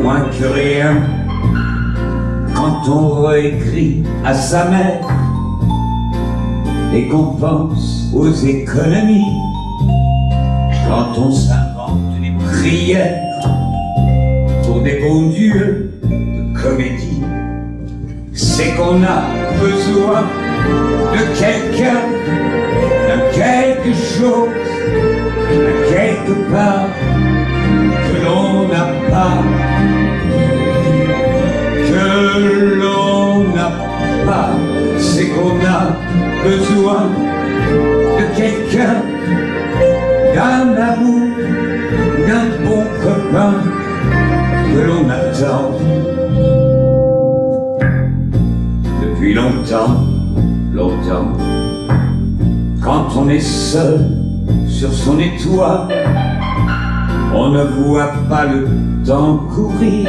moins que rien, quand on réécrit à sa mère et qu'on pense aux économies, quand on s'invente des prières pour des bons dieux de comédie, c'est qu'on a besoin de quelqu'un, d'un quelque chose, d'un quelque part que l'on n'a pas, c'est qu'on a besoin de quelqu'un, d'un amour, d'un bon copain que l'on attend depuis longtemps. Quand on est seul sur son étoile, on ne voit pas le temps courir,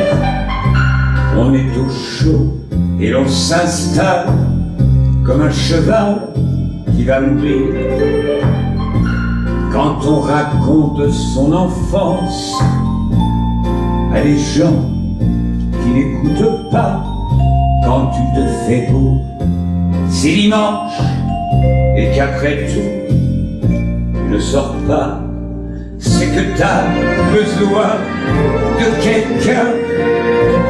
on est au chaud et l'on s'installe comme un cheval qui va mourir. Quand on raconte son enfance à des gens qui n'écoutent pas, quand tu te fais beau, c'est dimanche, et qu'après tout, tu ne sors pas, c'est que t'as besoin de quelqu'un,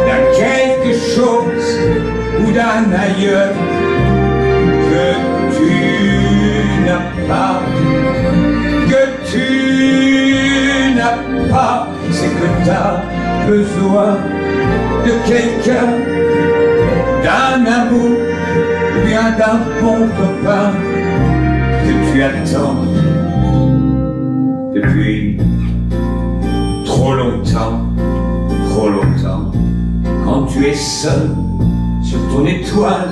d'un quelque chose ou d'un ailleurs que tu n'as pas, c'est que t'as besoin de quelqu'un, d'un amour, ou bien d'un bon copain que tu attends depuis trop longtemps. Quand tu es seul sur ton étoile,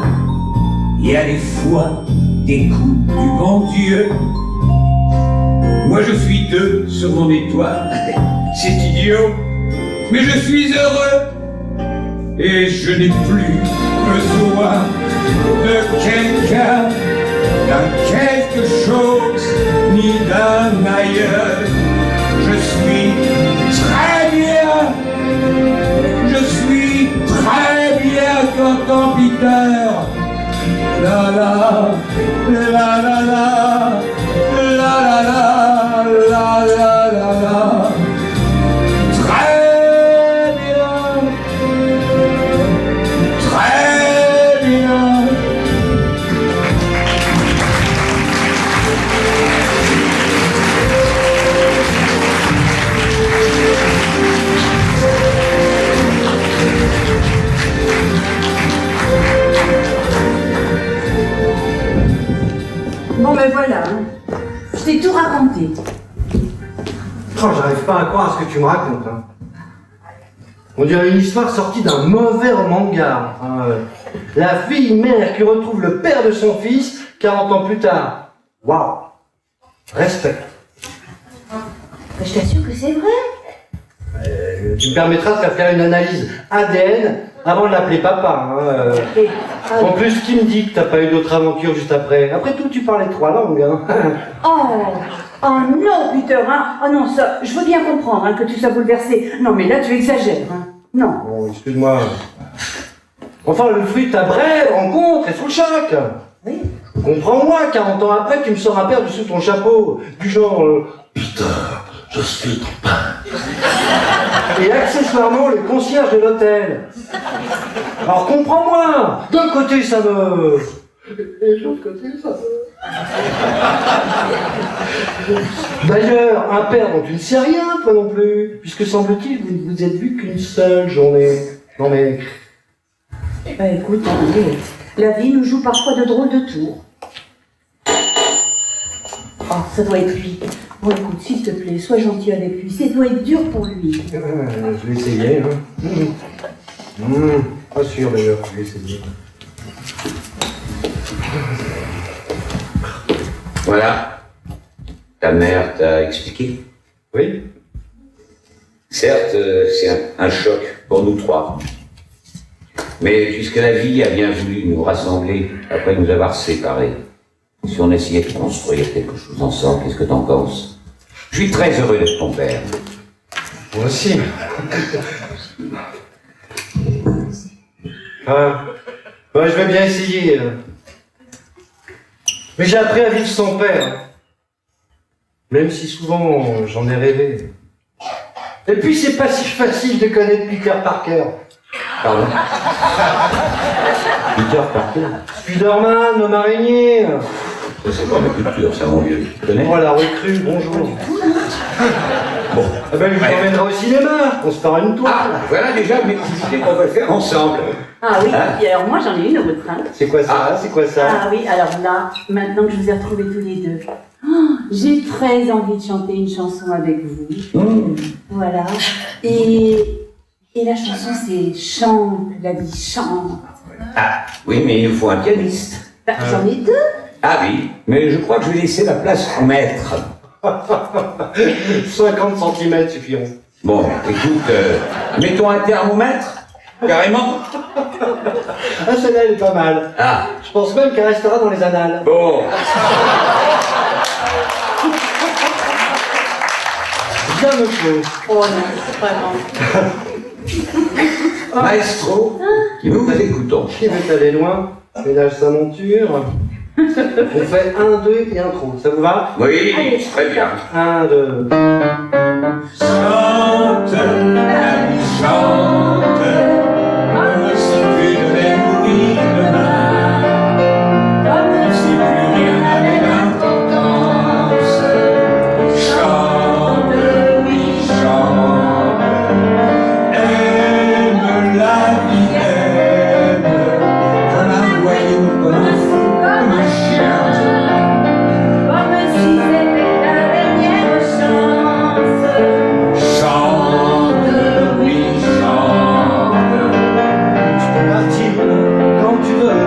il y a des fois des coups du bon Dieu. Moi je suis deux sur mon étoile, c'est idiot, mais je suis heureux et je n'ai plus besoin de quelqu'un, d'un quelque chose, ni d'un ailleurs. Je suis très bien, je suis très bien qu'entend Peter. La la, la la la, la la la, la la la la. Très bien, très bien. Bon ben voilà, hein. Je t'ai tout raconté. Oh, j'arrive pas à croire à ce que tu me racontes. Hein. On dirait une histoire sortie d'un mauvais manga. Enfin, la fille mère qui retrouve le père de son fils 40 ans plus tard. Waouh. Respect. Je t'assure que c'est vrai. Tu me permettras de faire une analyse ADN avant de l'appeler papa. Hein. En plus, qui me dit que t'as pas eu d'autres aventures juste après? Après tout, tu parlais 3 langues. Hein. Oh non, Peter, hein. Oh non, ça, je veux bien comprendre hein, que tu sois bouleversé. Non, mais là, tu exagères. Hein. Non. Bon, excuse-moi. Enfin, le fruit de ta brève rencontre est sous le choc. Oui. Comprends-moi, 40 ans après, tu me sors un père dessous ton chapeau. Du genre, Peter, je suis ton père. Et accessoirement, le concierge de l'hôtel. Alors comprends-moi. D'un côté, ça me... Et de l'autre côté, ça me... D'ailleurs, un père dont tu ne sais rien, toi non plus. Puisque semble-t-il, vous ne vous êtes vu qu'une seule journée. Non mais... Bah écoute, la vie nous joue parfois de drôles de tours. Oh, ça doit être lui. Bon écoute, s'il te plaît, sois gentil avec lui. Ça doit être dur pour lui. Je vais essayer, hein. Pas sûr d'ailleurs, je vais essayer. Voilà. Ta mère t'a expliqué? Oui. Certes, c'est un choc pour nous 3. Mais puisque la vie a bien voulu nous rassembler après nous avoir séparés, si on essayait de construire quelque chose ensemble, qu'est-ce que t'en penses? Je suis très heureux d'être ton père. Moi aussi. Je vais bien essayer. Mais j'ai appris à vivre sans père. Même si souvent j'en ai rêvé. Et puis c'est pas si facile de connaître Peter Parker. Pardon? Peter Parker? Spider-Man, l'homme araignée. Ça, c'est pas ma culture, ça, mon vieux. Tu connais? Oh, la recrue, bonjour. Bon. Ah ben, je vous emmènerai au cinéma. On se fera une toile. Ah, voilà déjà mes petites idées qu'on va faire ensemble. Ah oui, Hein? et alors moi j'en ai une autre. Hein. C'est quoi ça? C'est quoi ça? Ah oui, alors là, maintenant que je vous ai retrouvés tous les deux, j'ai très envie de chanter une chanson avec vous. Voilà. Et la chanson c'est Chante, la vie chante. Ah, oui, mais il nous faut un pianiste. Bah, j'en ai 2. Ah oui, mais je crois que je vais laisser la place au maître. 50 cm suffiront. Bon, écoute, mettons un thermomètre, carrément. Ah, celle-là, elle est pas mal. Ah, Je pense même qu'elle restera dans les annales. bon. Bien me plaît. Oh non, vraiment. Maestro, nous vous écoutons. Qui veut aller loin? Ménage sa monture. On fait 1, 2 et intro. Ça vous va? Oui, très bien. 1, 2. Chante, la vie chante, comme si tu devais mourir demain, comme si plus rien n'avait d'importance. Chante, oui, chante, aime la vie, aime, comme un voyou, comme un fou, comme un chien. Comme si c'était la dernière chance. Chante, oui, chante. Tu peux partir quand tu veux.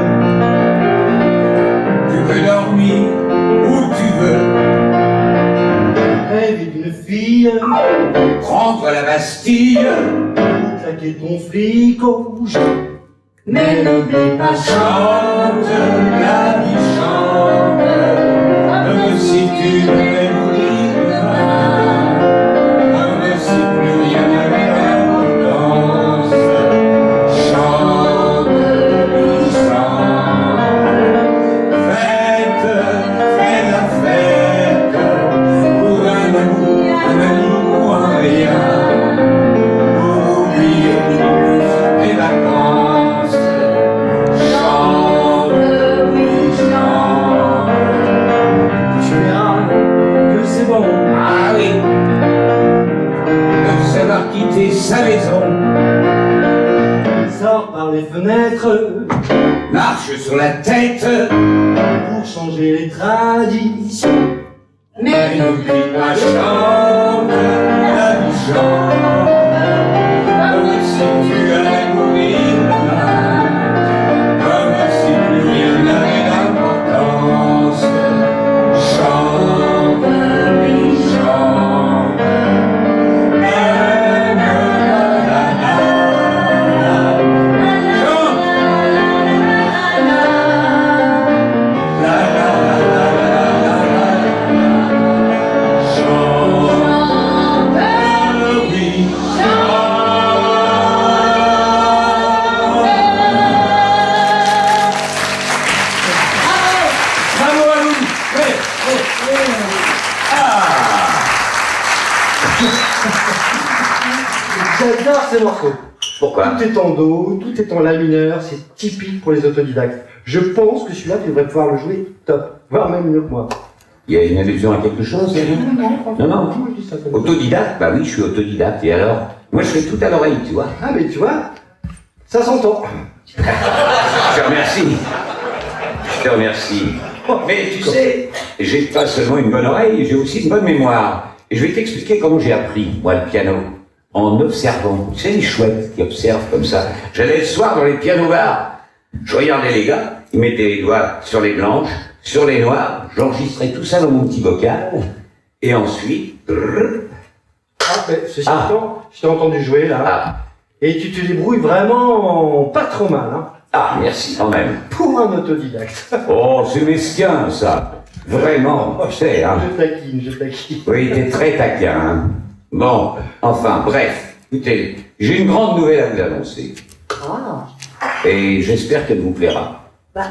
Tu peux dormir où tu veux. Rêve d'une fille, Prendre la Bastille, claquer ton fric au rouge. Mais n'oublie pas, Chante, la vie chante, comme si tu devais mourir demain, comme si plus rien n'avait d'importance. Chante, vie chante, fête la fête, pour un amour ou un rien, pour oublier les vacances. Chante, oui, chante. Tu verras que c'est bon. Ah oui, de savoir quitter sa maison. Sors par les fenêtres Marche sur la tête, pour changer les traditions. mais n'oublie pas, chante, la vie chante, comme si tu allais mourir demain, comme si plus rien n'avait d'importance. Chante, oui, chante, la, la, la, la, la. Chante. La, la, la, la, la, la, la. Chante, oui, chante. Bravo à vous. Ouais, ouais, ouais. Ah. J'adore ces morceaux. Pourquoi? Tout est en do, tout est en la mineur, c'est typique pour les autodidactes. Je pense que celui-là, tu devrais pouvoir le jouer top, voire même mieux que moi. Il y a une allusion à quelque chose, là? Non, non. Je dis ça comme ça. Autodidacte? Bah oui, je suis autodidacte. Et alors? Moi, je fais tout à l'oreille, tu vois. Ah mais tu vois, ça s'entend. Je te remercie. Je te remercie. Mais tu sais, j'ai pas seulement une bonne oreille, j'ai aussi une bonne mémoire. Et je vais t'expliquer comment j'ai appris, moi, le piano. En observant. Tu sais, les chouettes qui observent comme ça. J'allais le soir dans les pianos-bars. Je regardais les gars, ils mettaient les doigts sur les blanches, sur les noires. J'enregistrais tout ça dans mon petit bocal. Et ensuite... Ah mais ceci Ah. étant, je t'ai entendu jouer là, Ah, et tu te débrouilles vraiment pas trop mal, hein, ah, merci quand même. pour un autodidacte. Oh, c'est mesquin, ça. Vraiment, tu sais, hein. Je taquine, je taquine. Oui, t'es très taquin, hein. Bon, enfin, bref. Écoutez, j'ai une grande nouvelle à vous annoncer. Ah, Et j'espère qu'elle vous plaira. bah,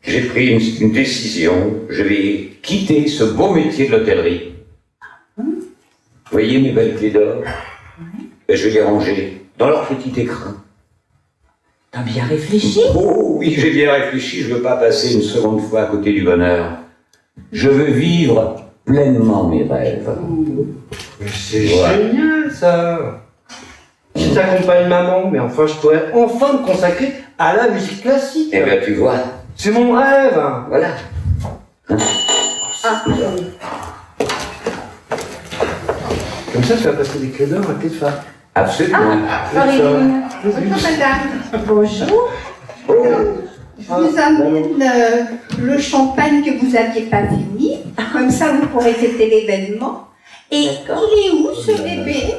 J'ai pris une décision. Je vais quitter ce beau métier de l'hôtellerie. Vous voyez mes belles clés d'or? Et je vais les ranger dans leur petit écrin. t'as bien réfléchi. Oh oui, j'ai bien réfléchi. Je veux pas passer une seconde fois à côté du bonheur. Je veux vivre pleinement mes rêves. Mais c'est Ouais. génial ça. Je t'accompagne maman, mais enfin je pourrais enfin me consacrer à la musique classique. Eh bien, tu vois, C'est mon rêve. voilà. Ah, oui. Comme ça, tu vas passer des clés d'or à tes femmes. Absolument. Corinne. Bonjour madame. Bonjour. Je vous amène le champagne que vous n'aviez pas fini. Comme ça, vous pourrez fêter l'événement. Et D'accord. il est où ce bébé?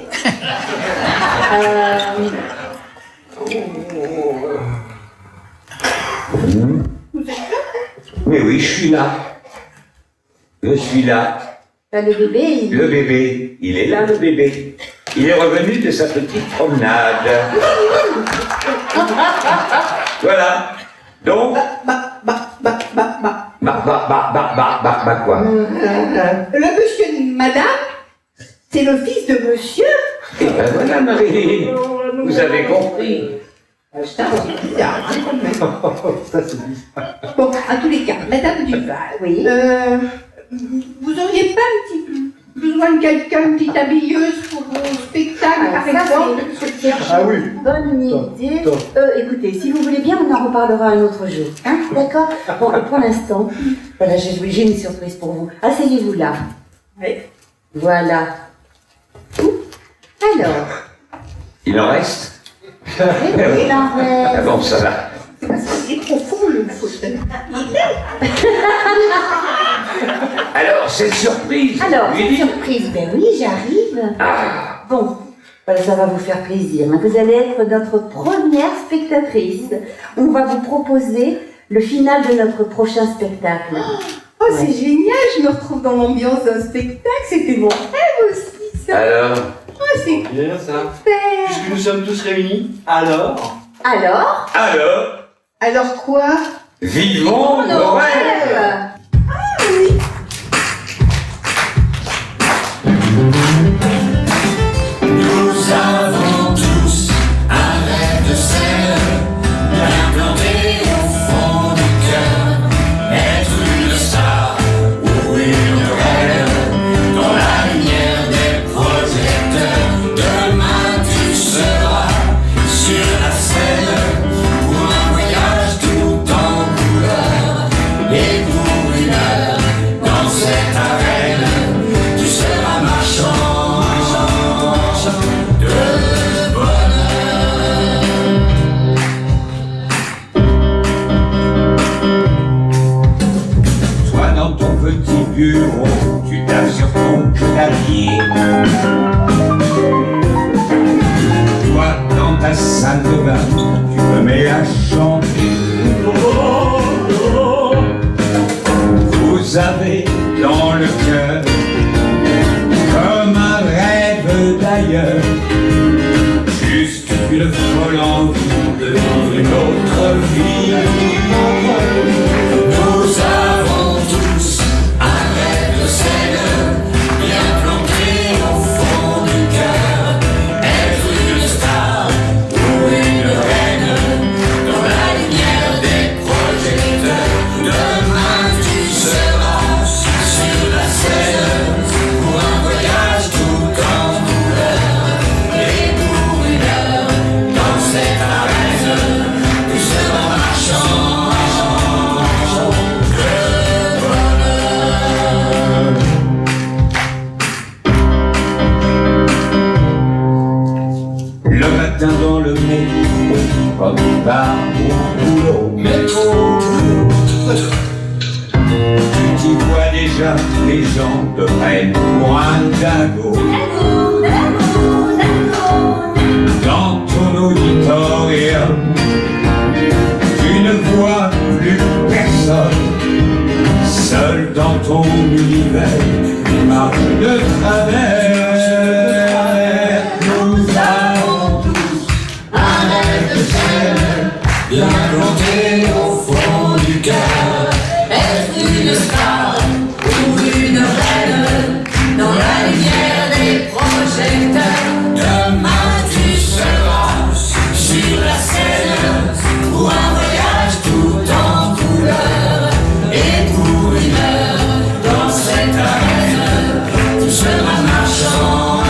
Vous êtes là? Mais oui, je suis là. Je suis là. Bah, le bébé, il... Le bébé, il est là, le bébé. Il est revenu de sa petite promenade. Voilà. Donc, quoi? Le monsieur de madame, c'est le fils de monsieur. Et ben voilà, Marie. Vous avez compris. Putain, c'est bizarre, hein, quand même. Ça, c'est bizarre. Bon, à tous les cas, madame Duval, Oui. vous auriez pas un petit peu besoin de quelqu'un, une petite habilleuse pour vos spectacles, Alors, par ça, exemple? c'est Ah oui. une bonne Top, idée. top. Écoutez, si vous voulez bien, on en reparlera un autre jour. Hein, d'accord? Bon, pour l'instant, voilà, j'ai une surprise pour vous. Asseyez-vous là. Oui. Voilà. Alors, Il en reste? il en Ah reste. bon, ça va. Il est profond, le fauteuil. Alors, cette surprise. Alors, lui cette dit- surprise, ben oui, j'arrive. Ah, Bon, Voilà, ça va vous faire plaisir. Vous allez être notre première spectatrice. On va vous proposer le final de notre prochain spectacle. Oh, c'est génial, je me retrouve dans l'ambiance d'un spectacle, c'était mon rêve aussi, ça. Alors, Oh, c'est Bien ça. super. Puisque nous sommes tous réunis, alors Alors, Alors quoi? Vivons nos rêves. Nous avons tous un rêve de sel, bien planté au fond du cœur. Être une star ou une reine, dans la lumière des projecteurs. Demain tu seras sur la scène, pour un voyage tout en couleur. Et pour une heure, dans cette arène, tu seras marchand. Toi dans ton petit bureau, tu tapes sur ton clavier. Toi dans ta salle de bain, tu te mets à chanter. Vous avez dans le cœur comme un rêve d'ailleurs, juste une folle envie de vivre une autre vie. Nous avons tous un rêve de scène, bien planté au fond du cœur. Être une star ou une reine, dans la lumière des projecteurs. Demain tu seras sur la scène, pour un voyage tout en couleur. Et pour une heure, dans cette arène, tu seras marchand. Le matin dans le métro, comme il va au boulot. Tu t'y vois déjà, les gens te prennent pour un dingo. Dans ton auditorium, tu ne vois plus personne. Seul dans ton univers, tu marches de travers. Nous avons tous un rêve de scène, bien planté au fond du cœur. Être une star ou une reine, dans la lumière des projecteurs. Demain tu seras sur la scène, pour un voyage tout en couleur. Et pour une heure, dans cette arène, tu seras marchand.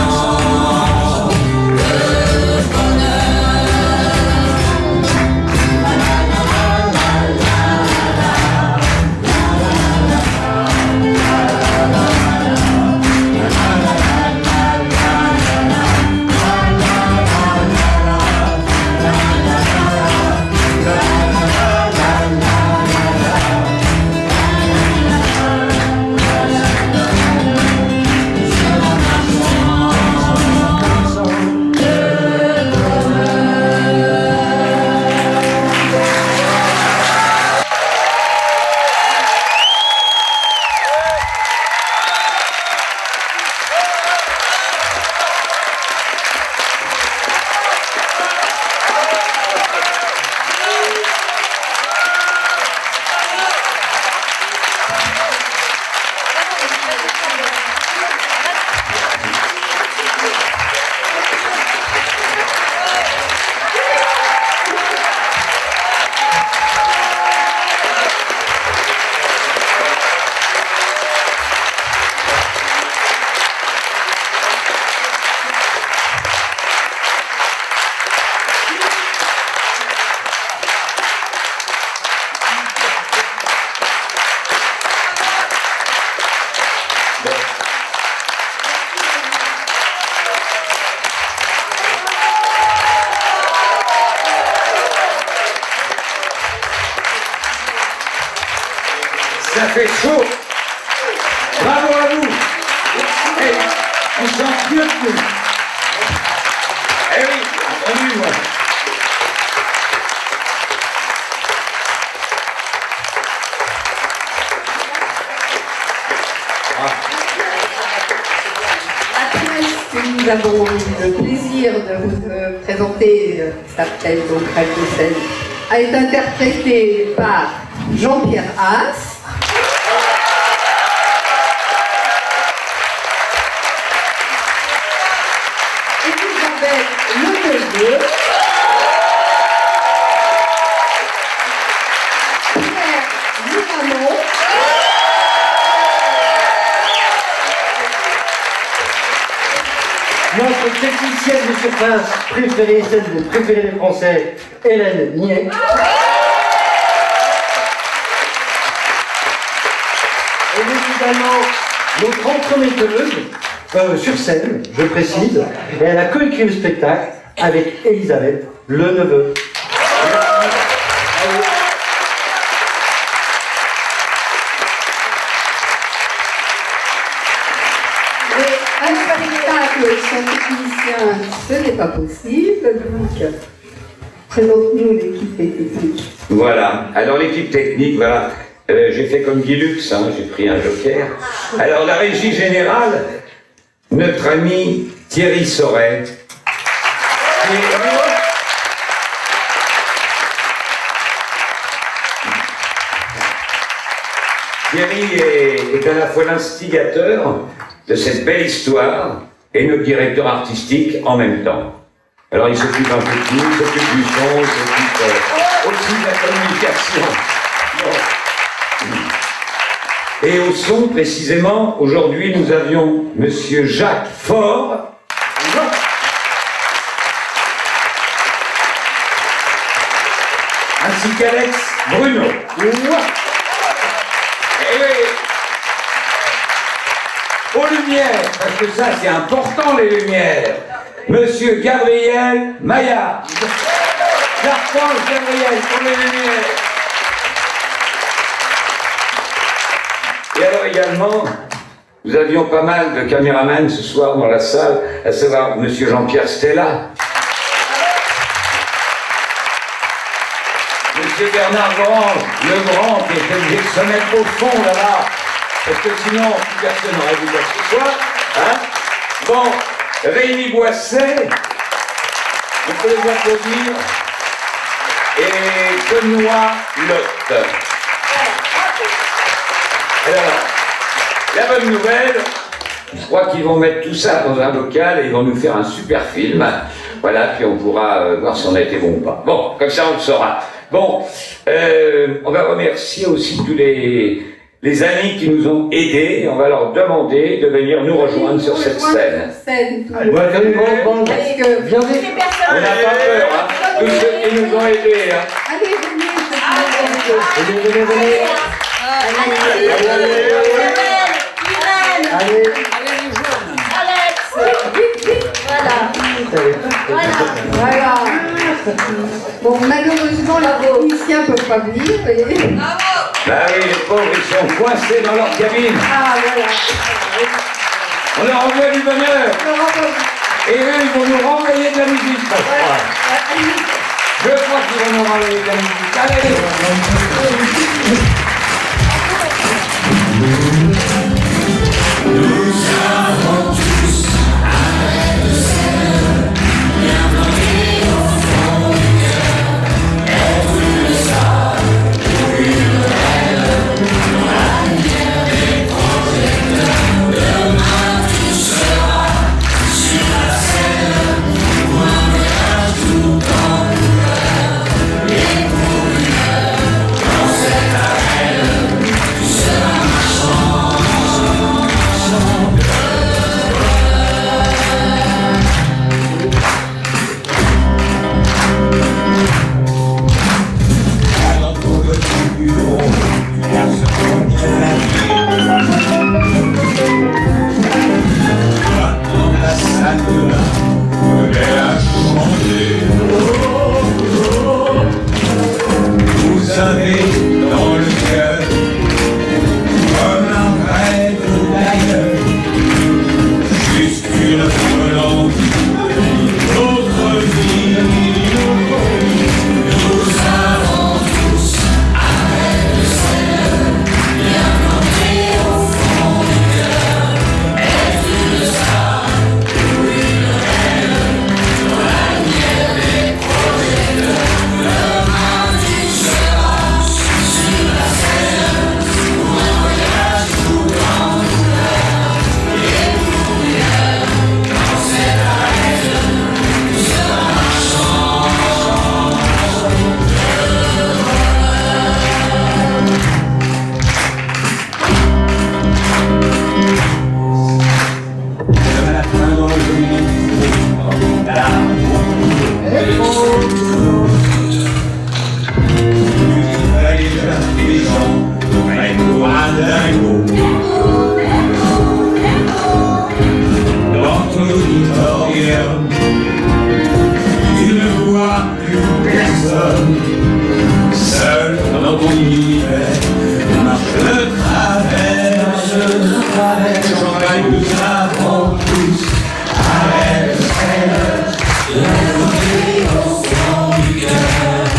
Ça fait chaud. Bravo à vous. Et on chante mieux que nous. Eh oui, entendu, moi. Nous avons eu le plaisir de vous présenter, qui s'appelle donc Radio Scène, a été interprété par Jean-Pierre Haas. Elisabeth Leneveux. Pierre Luramont. Notre technicienne de surface préférée, celle de préférer les Français, Hélène Niet. Et évidemment, notre entremetteuse sur scène, je précise, et elle a coécrit le spectacle avec Elisabeth Leneveux. Un spectacle sans technicien, ce n'est pas possible, donc présente-nous l'équipe technique. Voilà. Alors l'équipe technique, voilà. J'ai fait comme Guy Lux, hein, j'ai pris un joker. Alors la régie générale, notre ami Thierry Sauret. Thierry est à la fois l'instigateur de cette belle histoire et notre directeur artistique en même temps. Alors il s'occupe un peu de tout, il s'occupe du son, il s'occupe aussi de la communication. Et au son, précisément, aujourd'hui nous avions Monsieur Jacques Faure, ainsi qu'Alex Bruno. Et oui. Aux lumières, parce que ça c'est important les lumières, Monsieur Gabriel Maillard. J'archange Gabriel pour les lumières. Et alors également, nous avions pas mal de caméramans ce soir dans la salle, à savoir Monsieur Jean-Pierre Stella, Monsieur Bernard Grange, le grand qui était obligé de se mettre au fond là-bas, parce que sinon personne n'aurait vu quoi que ce soit. Hein. Bon, Rémi Boisset, on peut les applaudir, et Benoît Lotte. Alors, la bonne nouvelle, je crois qu'ils vont mettre tout ça dans un local et ils vont nous faire un super film. Voilà, puis on pourra voir si on a été bon ou pas. Bon, comme ça on le saura. Bon, on va remercier aussi tous les amis qui nous ont aidés. On va leur demander de venir nous rejoindre sur cette scène. On va faire une grande bande. Parce que Viens toutes les vite. personnes. On n'a pas peur, hein. Tous ceux qui nous ont aidés. Hein. Allez, venez, Venez, venez, venez. Allez. Voilà. Bon, malheureusement, les techniciens ne peuvent pas venir, vous voyez. Bah oui, les pauvres, ils sont coincés dans leur cabine. Ah, voilà. On leur envoie du bonheur. Et eux, ils vont nous renvoyer de la musique, je crois. Je crois qu'ils vont nous renvoyer de la musique. Allez. Arrête, champagne, nous avons tous. Arrête, la journée au fond du cœur.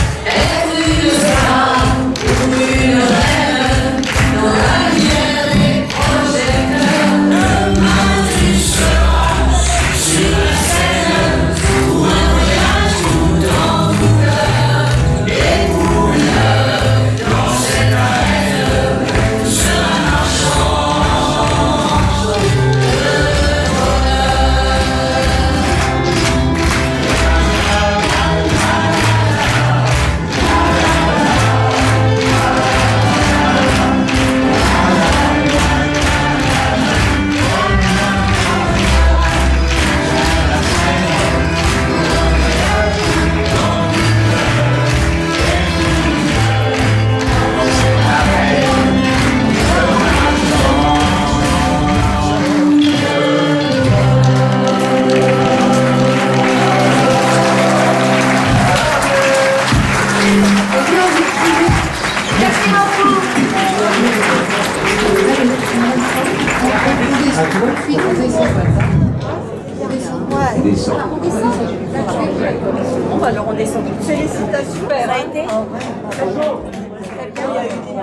Bon, bah alors on descend. Félicitations. Ça a été très bien, il y a eu des...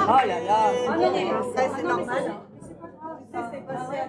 Oh là là. Ça c'est normal. C'est passé.